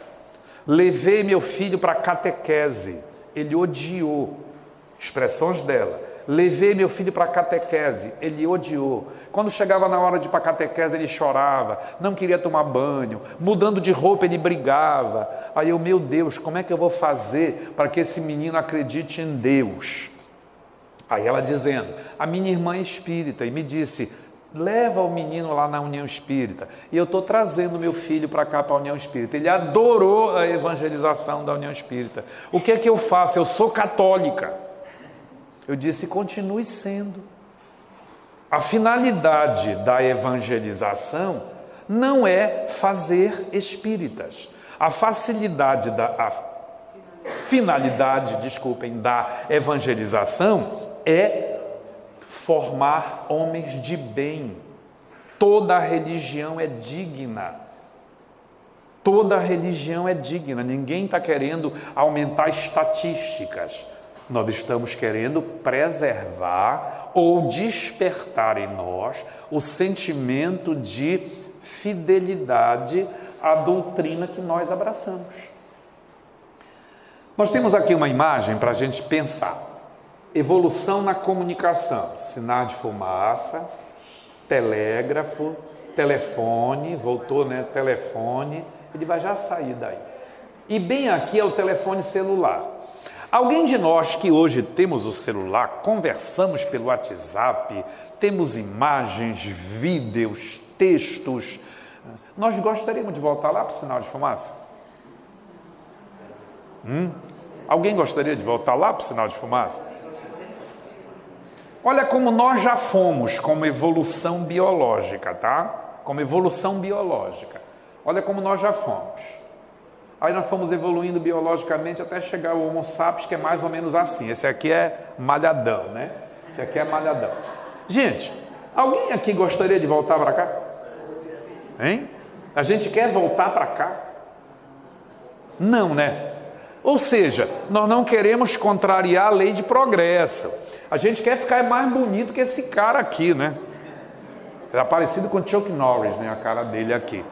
levei meu filho para a catequese, ele odiou. Expressões dela. Levei meu filho para a catequese, ele odiou. Quando chegava na hora de ir para a catequese, ele chorava, não queria tomar banho, mudando de roupa ele brigava. Aí eu, meu Deus, como é que eu vou fazer para que esse menino acredite em Deus? Aí ela dizendo, a minha irmã é espírita, e me disse, leva o menino lá na União Espírita. E eu estou trazendo meu filho para cá, para a União Espírita. Ele adorou a evangelização da União Espírita. O que é que eu faço? Eu sou católica. Eu disse, continue sendo. A finalidade da evangelização não é fazer espíritas. A finalidade da evangelização é formar homens de bem. Toda religião é digna. Toda religião é digna. Ninguém está querendo aumentar estatísticas. Nós estamos querendo preservar ou despertar em nós o sentimento de fidelidade à doutrina que nós abraçamos. Nós temos aqui uma imagem para a gente pensar. Evolução na comunicação, sinal de fumaça, telégrafo, telefone, voltou, né? Telefone, ele vai já sair daí. E bem aqui é o telefone celular. Alguém de nós que hoje temos o celular, conversamos pelo WhatsApp, temos imagens, vídeos, textos, nós gostaríamos de voltar lá para o sinal de fumaça? Alguém gostaria de voltar lá para o sinal de fumaça? Olha como nós já fomos como evolução biológica, tá? Como evolução biológica. Olha como nós já fomos. Aí nós fomos evoluindo biologicamente até chegar ao Homo sapiens, que é mais ou menos assim. Esse aqui é malhadão, né? Esse aqui é malhadão. Gente, alguém aqui gostaria de voltar para cá? Hein? A gente quer voltar para cá? Não, né? Ou seja, nós não queremos contrariar a lei de progresso. A gente quer ficar mais bonito que esse cara aqui, né? É parecido com o Chuck Norris, né? A cara dele aqui.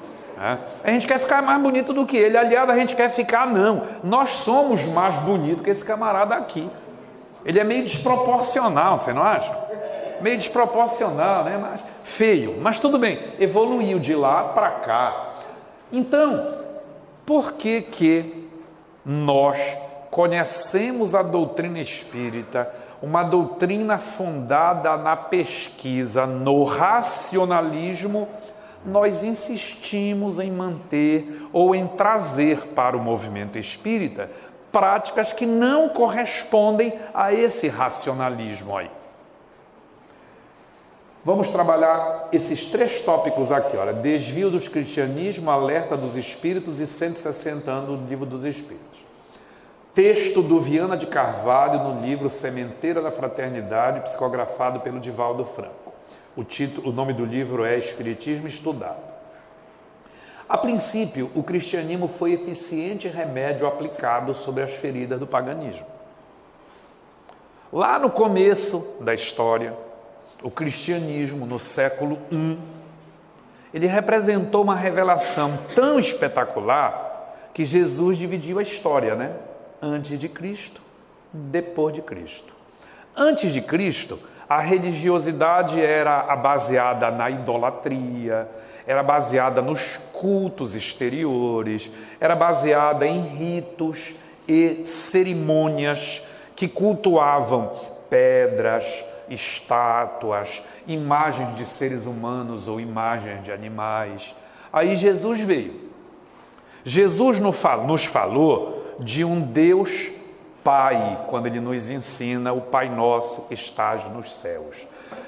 A gente quer ficar mais bonito do que ele. Aliás, a gente quer ficar, não. Nós somos mais bonitos que esse camarada aqui. Ele é meio desproporcional, você não acha? Meio desproporcional, né? Mas feio, mas tudo bem, evoluiu de lá para cá. Então, por que nós conhecemos a doutrina espírita, uma doutrina fundada na pesquisa, no racionalismo, nós insistimos em manter ou em trazer para o movimento espírita práticas que não correspondem a esse racionalismo aí? Vamos trabalhar esses 3 tópicos aqui, olha, desvio dos cristianismo, alerta dos espíritos e 160 anos do Livro dos Espíritos. Texto do Viana de Carvalho no livro Sementeira da Fraternidade, psicografado pelo Divaldo Franco. O nome do livro é Espiritismo Estudado. A princípio, o cristianismo foi eficiente remédio aplicado sobre as feridas do paganismo. Lá no começo da história, o cristianismo, no século I, ele representou uma revelação tão espetacular que Jesus dividiu a história, né? Antes de Cristo, depois de Cristo. Antes de Cristo, a religiosidade era baseada na idolatria, era baseada nos cultos exteriores, era baseada em ritos e cerimônias que cultuavam pedras, estátuas, imagens de seres humanos ou imagens de animais. Aí Jesus veio. Jesus nos falou de um Deus Pai, quando Ele nos ensina o Pai Nosso que estás nos céus.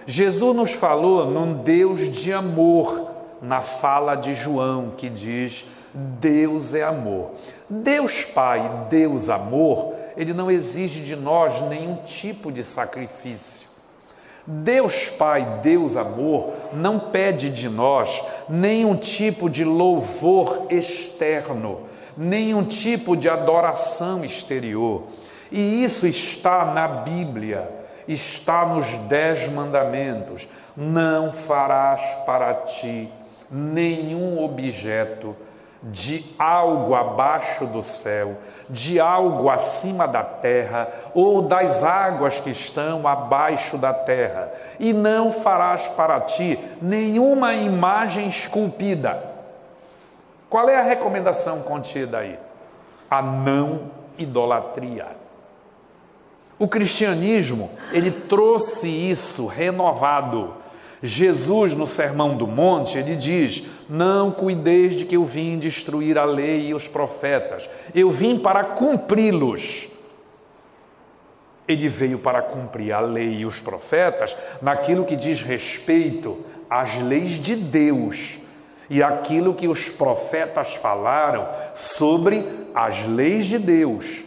Jesus nos falou num Deus de amor, na fala de João, que diz, Deus é amor. Deus Pai, Deus amor, Ele não exige de nós nenhum tipo de sacrifício. Deus Pai, Deus amor, não pede de nós nenhum tipo de louvor externo, nenhum tipo de adoração exterior. E isso está na Bíblia, está nos 10 mandamentos. Não farás para ti nenhum objeto de algo abaixo do céu, de algo acima da terra, ou das águas que estão abaixo da terra. E não farás para ti nenhuma imagem esculpida. Qual é a recomendação contida aí? A não idolatria. O cristianismo, ele trouxe isso renovado. Jesus, no Sermão do Monte, ele diz, não cuideis de que eu vim destruir a lei e os profetas. Eu vim para cumpri-los. Ele veio para cumprir a lei e os profetas naquilo que diz respeito às leis de Deus e aquilo que os profetas falaram sobre as leis de Deus.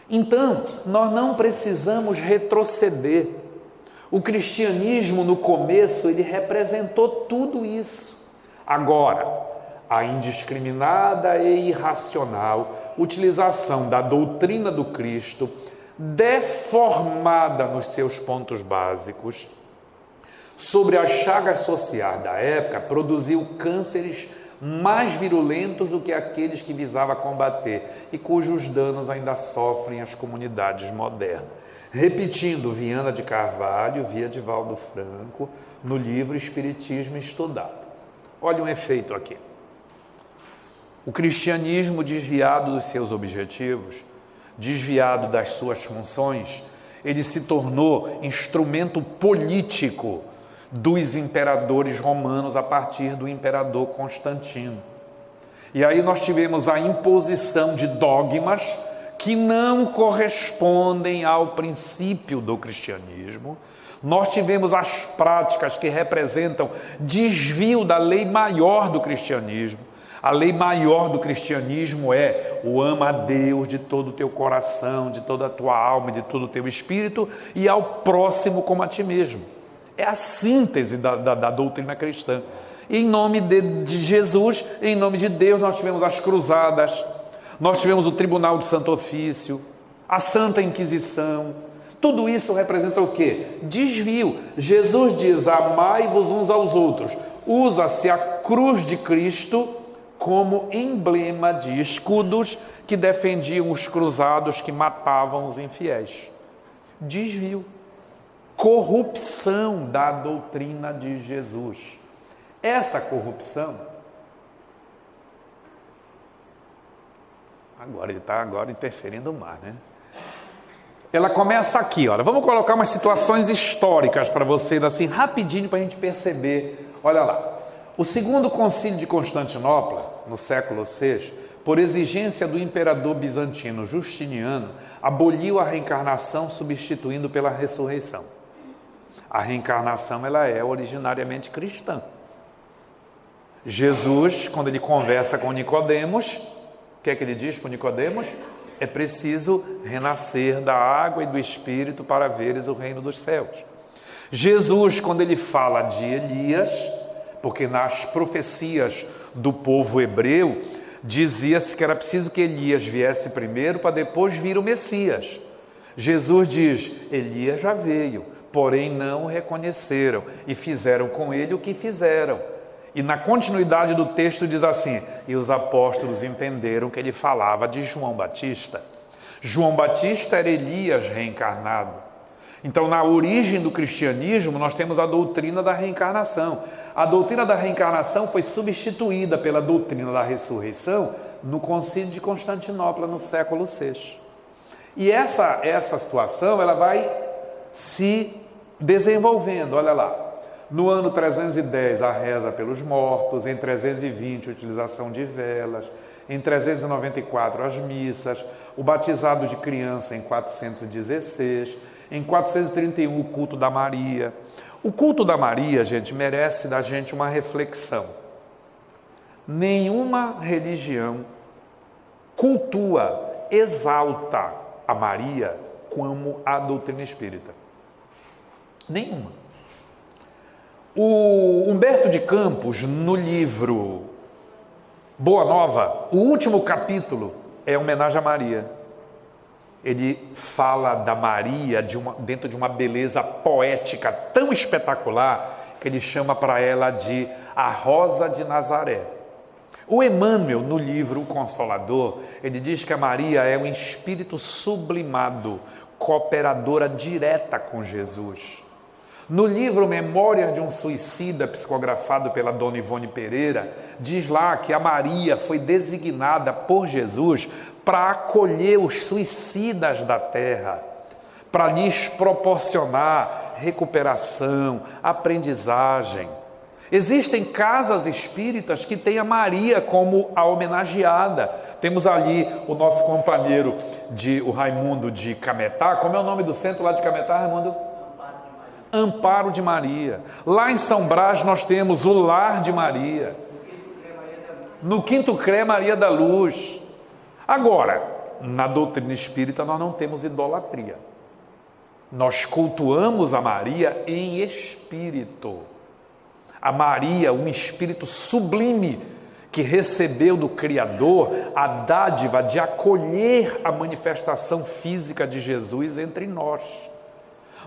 Então, nós não precisamos retroceder. O cristianismo, no começo, ele representou tudo isso. Agora, a indiscriminada e irracional utilização da doutrina do Cristo, deformada nos seus pontos básicos, sobre as chagas sociais da época, produziu cânceres mais virulentos do que aqueles que visava combater e cujos danos ainda sofrem as comunidades modernas. Repetindo Viana de Carvalho, via Divaldo Franco, no livro Espiritismo Estudado. Olha um efeito aqui. O cristianismo, desviado dos seus objetivos, desviado das suas funções, ele se tornou instrumento político dos imperadores romanos a partir do imperador Constantino. E aí nós tivemos a imposição de dogmas que não correspondem ao princípio do cristianismo. Nós tivemos as práticas que representam desvio da lei maior do cristianismo. A lei maior do cristianismo é o ama a Deus de todo o teu coração, de toda a tua alma, de todo o teu espírito e ao próximo como a ti mesmo. É a síntese da doutrina cristã. E em nome de Jesus, em nome de Deus, nós tivemos as cruzadas, nós tivemos o Tribunal do Santo Ofício, a Santa Inquisição. Tudo isso representa o quê? Desvio. Jesus diz, amai-vos uns aos outros. Usa-se a cruz de Cristo como emblema de escudos que defendiam os cruzados que matavam os infiéis. Desvio. Corrupção da doutrina de Jesus. Essa corrupção, agora ele está interferindo mais, né? Ela começa aqui, olha. Vamos colocar umas situações históricas para vocês, assim, rapidinho, para a gente perceber. Olha lá. O segundo concílio de Constantinopla, no século VI, por exigência do imperador bizantino Justiniano, aboliu a reencarnação, substituindo pela ressurreição. A reencarnação, ela é originariamente cristã. Jesus, quando ele conversa com Nicodemos, o que é que ele diz para Nicodemos? É preciso renascer da água e do Espírito para veres o reino dos céus. Jesus, quando ele fala de Elias, porque nas profecias do povo hebreu, dizia-se que era preciso que Elias viesse primeiro para depois vir o Messias. Jesus diz, Elias já veio, porém não o reconheceram e fizeram com ele o que fizeram. E na continuidade do texto diz assim, e os apóstolos entenderam que ele falava de João Batista. João Batista era Elias reencarnado. Então, na origem do cristianismo, nós temos a doutrina da reencarnação. A doutrina da reencarnação foi substituída pela doutrina da ressurreição no Concílio de Constantinopla, no século VI. E essa situação, ela vai se desenvolvendo, olha lá. No ano 310, a reza pelos mortos. Em 320, a utilização de velas. Em 394, as missas. O batizado de criança em 416. Em 431, o culto da Maria. O culto da Maria, gente, merece da gente uma reflexão. Nenhuma religião cultua, exalta a Maria como a doutrina espírita. Nenhuma. O Humberto de Campos, no livro Boa Nova, o último capítulo é homenagem a Maria. Ele fala da Maria dentro de uma beleza poética tão espetacular que ele chama para ela de a Rosa de Nazaré. O Emmanuel, no livro O Consolador, ele diz que a Maria é um espírito sublimado, cooperadora direta com Jesus. No livro Memórias de um Suicida, psicografado pela Dona Ivone Pereira, diz lá que a Maria foi designada por Jesus para acolher os suicidas da terra, para lhes proporcionar recuperação, aprendizagem. Existem casas espíritas que têm a Maria como a homenageada. Temos ali o nosso companheiro, o Raimundo de Cametá. Como é o nome do centro lá de Cametá, Raimundo? Amparo de Maria. Lá em São Brás nós temos o Lar de Maria. No Quinto CRE, Maria da Luz. Agora, na doutrina espírita nós não temos idolatria. Nós cultuamos a Maria em espírito. A Maria, um espírito sublime que recebeu do Criador a dádiva de acolher a manifestação física de Jesus entre nós.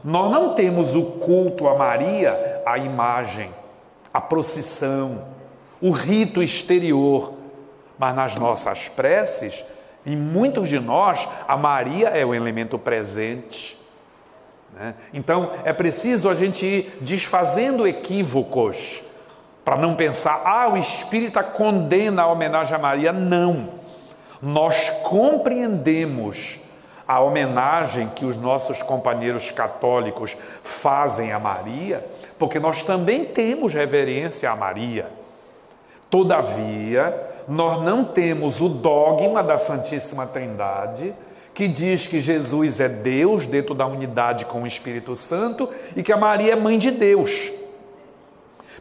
Nós não temos o culto a Maria, a imagem, a procissão, o rito exterior, mas nas nossas preces, em muitos de nós, a Maria é o elemento presente. Né? Então, é preciso a gente ir desfazendo equívocos, para não pensar, o espírita condena a homenagem a Maria. Não. Nós compreendemos a homenagem que os nossos companheiros católicos fazem a Maria, porque nós também temos reverência a Maria. Todavia, nós não temos o dogma da Santíssima Trindade, que diz que Jesus é Deus dentro da unidade com o Espírito Santo e que a Maria é mãe de Deus.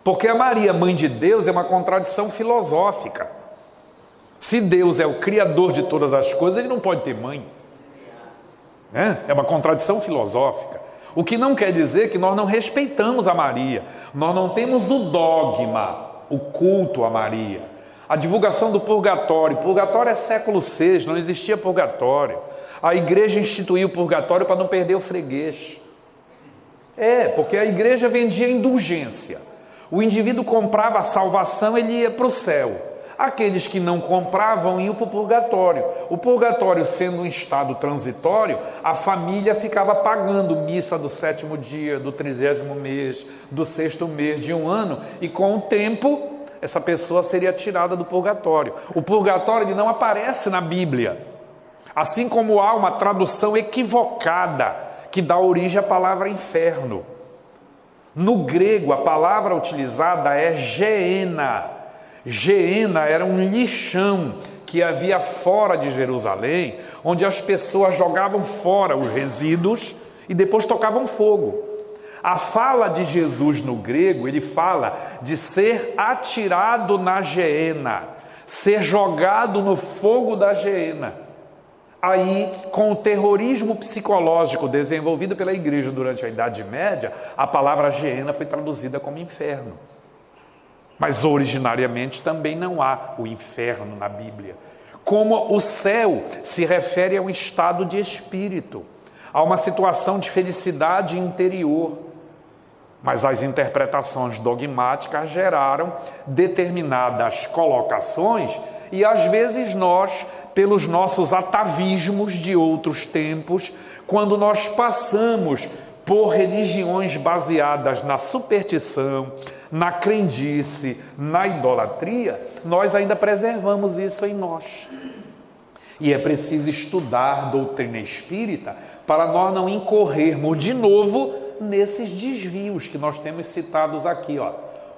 Porque a Maria, mãe de Deus, é uma contradição filosófica. Se Deus é o Criador de todas as coisas, ele não pode ter mãe. É uma contradição filosófica. O que não quer dizer que nós não respeitamos a Maria. Nós não temos o dogma, o culto a Maria. A divulgação do purgatório. Purgatório é século VI, não existia purgatório. A igreja instituiu o purgatório para não perder o freguês. Porque a igreja vendia indulgência. O indivíduo comprava a salvação, ele ia para o céu. Aqueles que não compravam iam para o purgatório. O purgatório sendo um estado transitório, a família ficava pagando missa do 7º dia, do 30º mês, do 6º mês de um ano, e com o tempo essa pessoa seria tirada do purgatório. O purgatório ele não aparece na Bíblia. Assim como há uma tradução equivocada que dá origem à palavra inferno. No grego, a palavra utilizada é Geena. Geena era um lixão que havia fora de Jerusalém, onde as pessoas jogavam fora os resíduos e depois tocavam fogo. A fala de Jesus no grego, ele fala de ser atirado na Geena, ser jogado no fogo da Geena. Aí, com o terrorismo psicológico desenvolvido pela igreja durante a Idade Média, a palavra Geena foi traduzida como inferno. Mas originariamente também não há o inferno na Bíblia. Como o céu se refere a um estado de espírito, a uma situação de felicidade interior. Mas as interpretações dogmáticas geraram determinadas colocações e às vezes nós, pelos nossos atavismos de outros tempos, quando nós passamos por religiões baseadas na superstição, na crendice, na idolatria, nós ainda preservamos isso em nós. E é preciso estudar doutrina espírita para nós não incorrermos de novo nesses desvios que nós temos citados aqui, ó.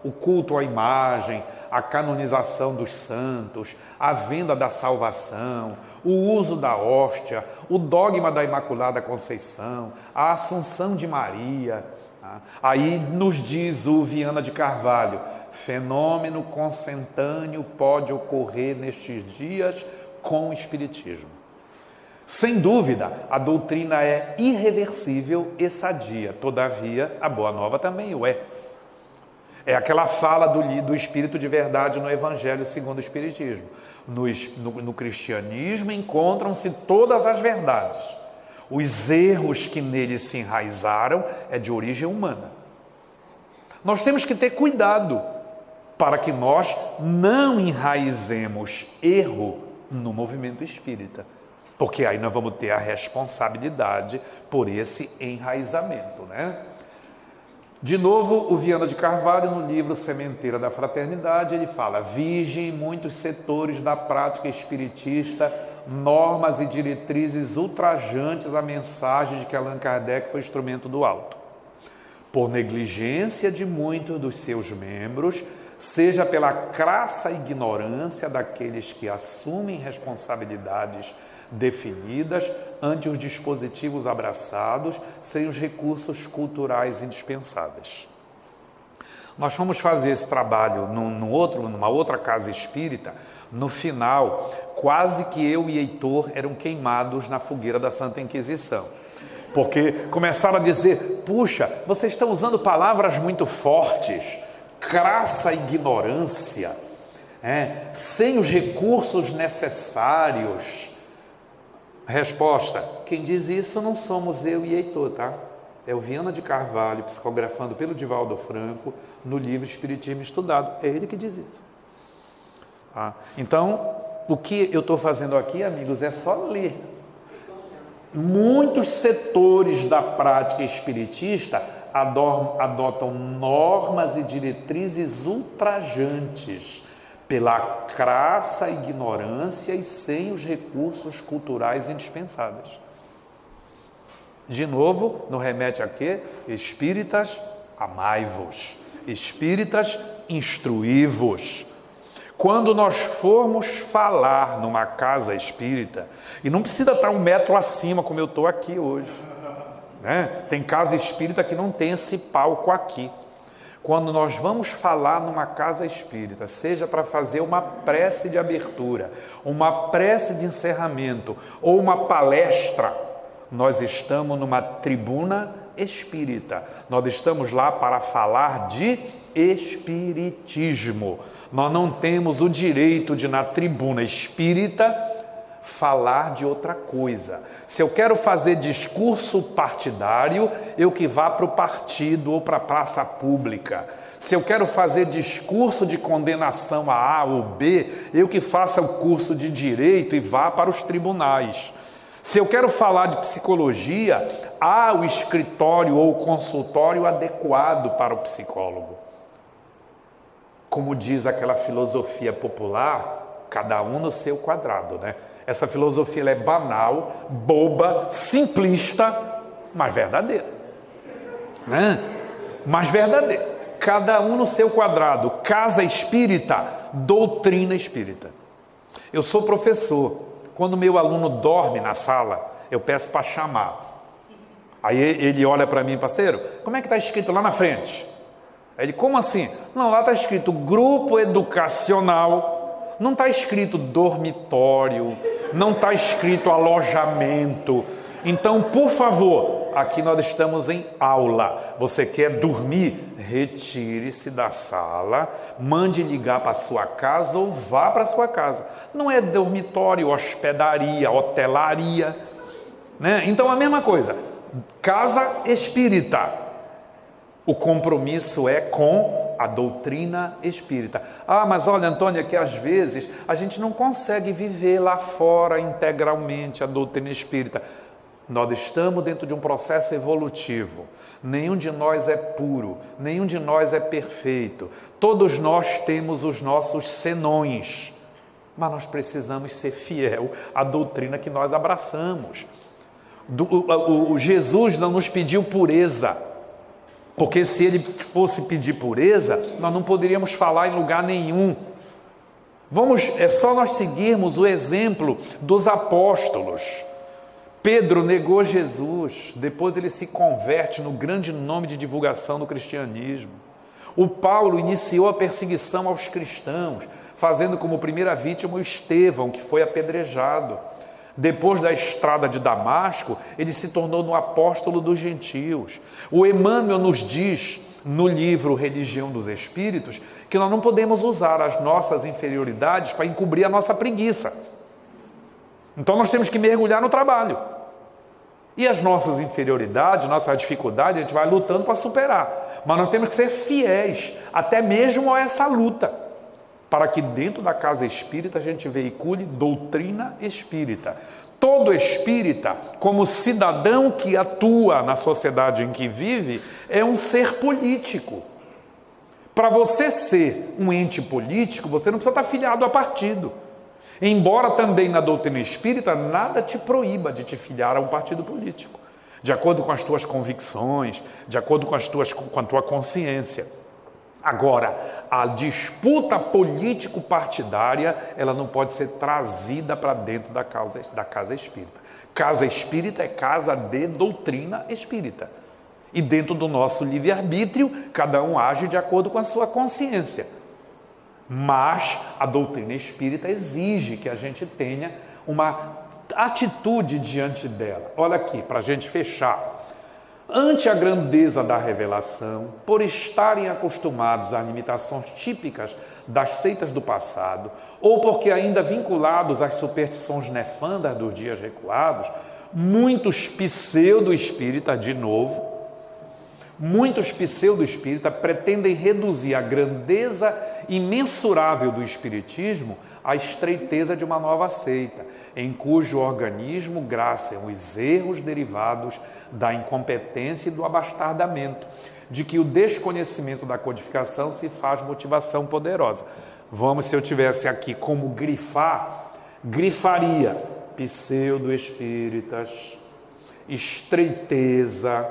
O culto à imagem, a canonização dos santos, a venda da salvação, o uso da hóstia, o dogma da Imaculada Conceição, a Assunção de Maria. Aí nos diz o Viana de Carvalho, fenômeno consentâneo pode ocorrer nestes dias com o Espiritismo. Sem dúvida, a doutrina é irreversível e sadia, todavia a Boa Nova também o é. É aquela fala do Espírito de verdade no Evangelho segundo o Espiritismo. No cristianismo encontram-se todas as verdades. Os erros que nele se enraizaram é de origem humana. Nós temos que ter cuidado para que nós não enraizemos erro no movimento espírita, porque aí nós vamos ter a responsabilidade por esse enraizamento, né? De novo, o Viana de Carvalho, no livro Sementeira da Fraternidade, ele fala: vigem em muitos setores da prática espiritista normas e diretrizes ultrajantes à mensagem de que Allan Kardec foi instrumento do alto. Por negligência de muitos dos seus membros, seja pela crassa ignorância daqueles que assumem responsabilidades definidas ante os dispositivos abraçados, sem os recursos culturais indispensáveis. Nós vamos fazer esse trabalho numa outra casa espírita. No final, quase que eu e Heitor eram queimados na fogueira da Santa Inquisição. Porque começaram a dizer, puxa, vocês estão usando palavras muito fortes, crassa ignorância, sem os recursos necessários. Resposta: quem diz isso não somos eu e Heitor, tá? É o Viana de Carvalho, psicografando pelo Divaldo Franco, no livro Espiritismo Estudado. É ele que diz isso. Tá? Então, o que eu estou fazendo aqui, amigos, é só ler. Muitos setores da prática espiritista adotam normas e diretrizes ultrajantes, pela crassa ignorância e sem os recursos culturais indispensáveis. De novo, não remete a quê? Espíritas, amai-vos. Espíritas, instruí-vos. Quando nós formos falar numa casa espírita, e não precisa estar 1 metro acima como eu estou aqui hoje, né? Tem casa espírita que não tem esse palco aqui. Quando nós vamos falar numa casa espírita, seja para fazer uma prece de abertura, uma prece de encerramento ou uma palestra, nós estamos numa tribuna espírita. Nós estamos lá para falar de espiritismo. Nós não temos o direito de, na tribuna espírita, falar de outra coisa. Se eu quero fazer discurso partidário, eu que vá para o partido ou para a praça pública. Se eu quero fazer discurso de condenação a A ou B, eu que faça o curso de direito e vá para os tribunais. Se eu quero falar de psicologia, há o escritório ou o consultório adequado para o psicólogo. Como diz aquela filosofia popular, cada um no seu quadrado, né? Essa filosofia ela é banal, boba, simplista, mas verdadeira. Né? Mas verdadeira. Cada um no seu quadrado. Casa espírita, doutrina espírita. Eu sou professor. Quando meu aluno dorme na sala, eu peço para chamar. Aí ele olha para mim, parceiro, como é que está escrito lá na frente? Aí ele, como assim? Não, lá está escrito grupo educacional, não está escrito dormitório, não está escrito alojamento. Então, por favor, aqui nós estamos em aula. Você quer dormir? Retire-se da sala, mande ligar para a sua casa ou vá para a sua casa. Não é dormitório, hospedaria, hotelaria. Né? Então, a mesma coisa. Casa espírita. O compromisso é com a doutrina espírita. Ah, mas olha, Antônio, que às vezes a gente não consegue viver lá fora integralmente a doutrina espírita. Nós estamos dentro de um processo evolutivo. Nenhum de nós é puro, nenhum de nós é perfeito. Todos nós temos os nossos senões, mas nós precisamos ser fiel à doutrina que nós abraçamos. O Jesus não nos pediu pureza, porque se ele fosse pedir pureza, nós não poderíamos falar em lugar nenhum. É só nós seguirmos o exemplo dos apóstolos. Pedro negou Jesus, depois ele se converte no grande nome de divulgação do cristianismo. O Paulo iniciou a perseguição aos cristãos, fazendo como primeira vítima o Estevão, que foi apedrejado. Depois da estrada de Damasco, ele se tornou um apóstolo dos gentios. O Emmanuel nos diz, no livro Religião dos Espíritos, que nós não podemos usar as nossas inferioridades para encobrir a nossa preguiça. Então nós temos que mergulhar no trabalho. E as nossas inferioridades, nossas dificuldades, a gente vai lutando para superar. Mas nós temos que ser fiéis, até mesmo a essa luta, para que dentro da casa espírita a gente veicule doutrina espírita. Todo espírita, como cidadão que atua na sociedade em que vive, é um ser político. Para você ser um ente político, você não precisa estar filiado a partido. Embora também na doutrina espírita nada te proíba de te filiar a um partido político, de acordo com as tuas convicções, de acordo com a tua consciência. Agora, a disputa político-partidária, ela não pode ser trazida para dentro da casa espírita. Casa espírita é casa de doutrina espírita. E dentro do nosso livre-arbítrio, cada um age de acordo com a sua consciência. Mas a doutrina espírita exige que a gente tenha uma atitude diante dela. Olha aqui, para a gente fechar. Ante a grandeza da revelação, por estarem acostumados a limitações típicas das seitas do passado, ou porque ainda vinculados às superstições nefandas dos dias recuados, muitos pseudo-espíritas, de novo, muitos pseudo-espíritas pretendem reduzir a grandeza imensurável do espiritismo à estreiteza de uma nova seita, em cujo organismo graçam os erros derivados da incompetência e do abastardamento, de que o desconhecimento da codificação se faz motivação poderosa. Vamos, se eu tivesse aqui como grifar, grifaria pseudo-espíritas, estreiteza,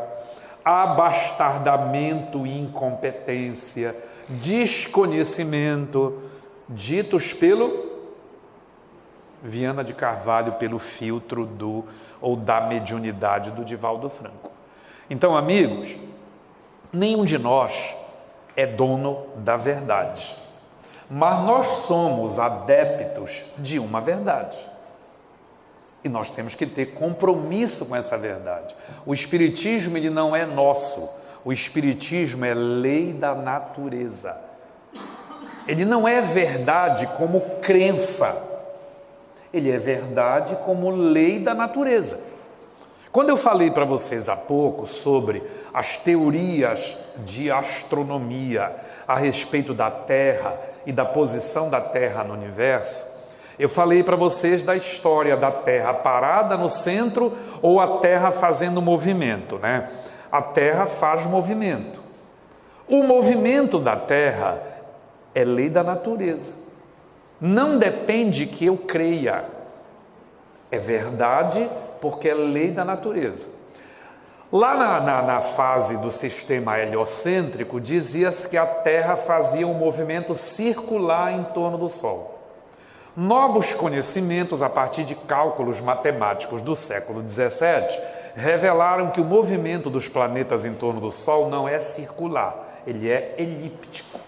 abastardamento e incompetência, desconhecimento, ditos pelo Viana de Carvalho, pelo filtro da mediunidade do Divaldo Franco. Então, amigos, nenhum de nós é dono da verdade, mas nós somos adeptos de uma verdade. E nós temos que ter compromisso com essa verdade. O Espiritismo, ele não é nosso. O Espiritismo é lei da natureza. Ele não é verdade como crença. Ele é verdade como lei da natureza. Quando eu falei para vocês há pouco sobre as teorias de astronomia a respeito da Terra e da posição da Terra no universo, eu falei para vocês da história da Terra parada no centro ou a Terra fazendo movimento, né? A Terra faz movimento. O movimento da Terra é lei da natureza. Não depende que eu creia. É verdade porque é lei da natureza. Lá na fase do sistema heliocêntrico, dizia-se que a Terra fazia um movimento circular em torno do Sol. Novos conhecimentos, a partir de cálculos matemáticos do século XVII, revelaram que o movimento dos planetas em torno do Sol não é circular, ele é elíptico.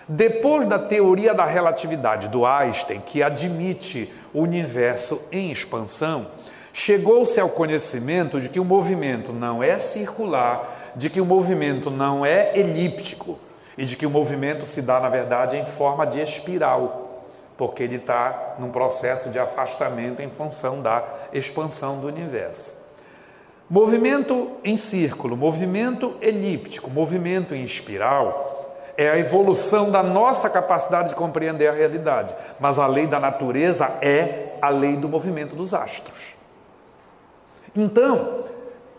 Depois da teoria da relatividade do Einstein, que admite o universo em expansão, chegou-se ao conhecimento de que o movimento não é circular, de que o movimento não é elíptico e de que o movimento se dá, na verdade, em forma de espiral, porque ele está num processo de afastamento em função da expansão do universo. Movimento em círculo, movimento elíptico, movimento em espiral é a evolução da nossa capacidade de compreender a realidade, mas a lei da natureza é a lei do movimento dos astros. Então,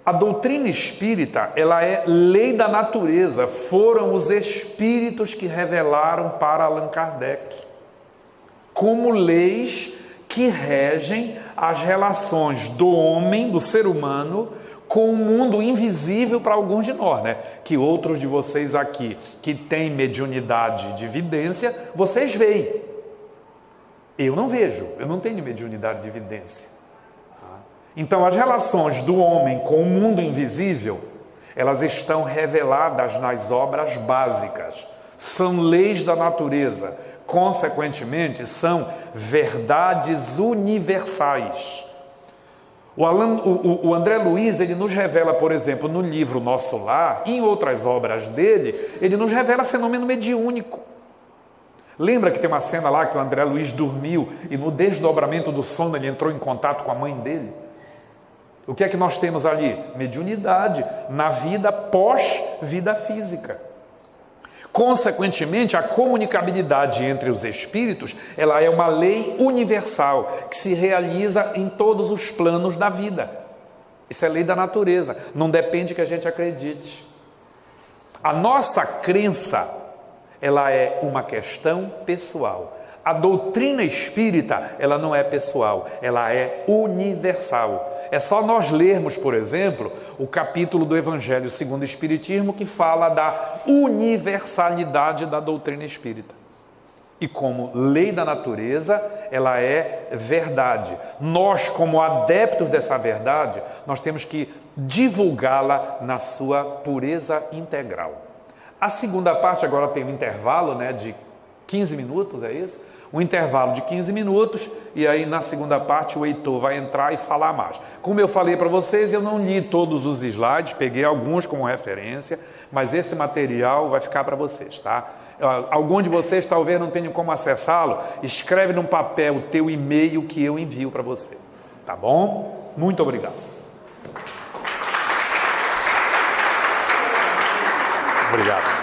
a doutrina espírita, ela é lei da natureza, foram os espíritos que revelaram para Allan Kardec, como leis que regem as relações do homem, do ser humano, com o mundo invisível para alguns de nós, né? Que outros de vocês aqui, que têm mediunidade de vidência, vocês veem. Eu não vejo, eu não tenho mediunidade de vidência. Então, as relações do homem com o mundo invisível, elas estão reveladas nas obras básicas. São leis da natureza. Consequentemente, são verdades universais. O André Luiz, ele nos revela, por exemplo, no livro Nosso Lar, e em outras obras dele, ele nos revela fenômeno mediúnico. Lembra que tem uma cena lá que o André Luiz dormiu e no desdobramento do sono ele entrou em contato com a mãe dele? O que é que nós temos ali? Mediunidade na vida pós-vida física. Consequentemente, a comunicabilidade entre os espíritos, ela é uma lei universal que se realiza em todos os planos da vida. Isso é lei da natureza, não depende que a gente acredite. A nossa crença, ela é uma questão pessoal. A doutrina espírita, ela não é pessoal, ela é universal. É só nós lermos, por exemplo, o capítulo do Evangelho segundo o Espiritismo que fala da universalidade da doutrina espírita. E como lei da natureza, ela é verdade. Nós, como adeptos dessa verdade, nós temos que divulgá-la na sua pureza integral. A segunda parte agora tem um intervalo, né, de 15 minutos, é isso? Um intervalo de 15 minutos e aí na segunda parte o Heitor vai entrar e falar mais. Como eu falei para vocês, eu não li todos os slides, peguei alguns como referência, mas esse material vai ficar para vocês, tá? Algum de vocês talvez não tenha como acessá-lo, escreve num papel o teu e-mail que eu envio para você, tá bom? Muito obrigado. Obrigado.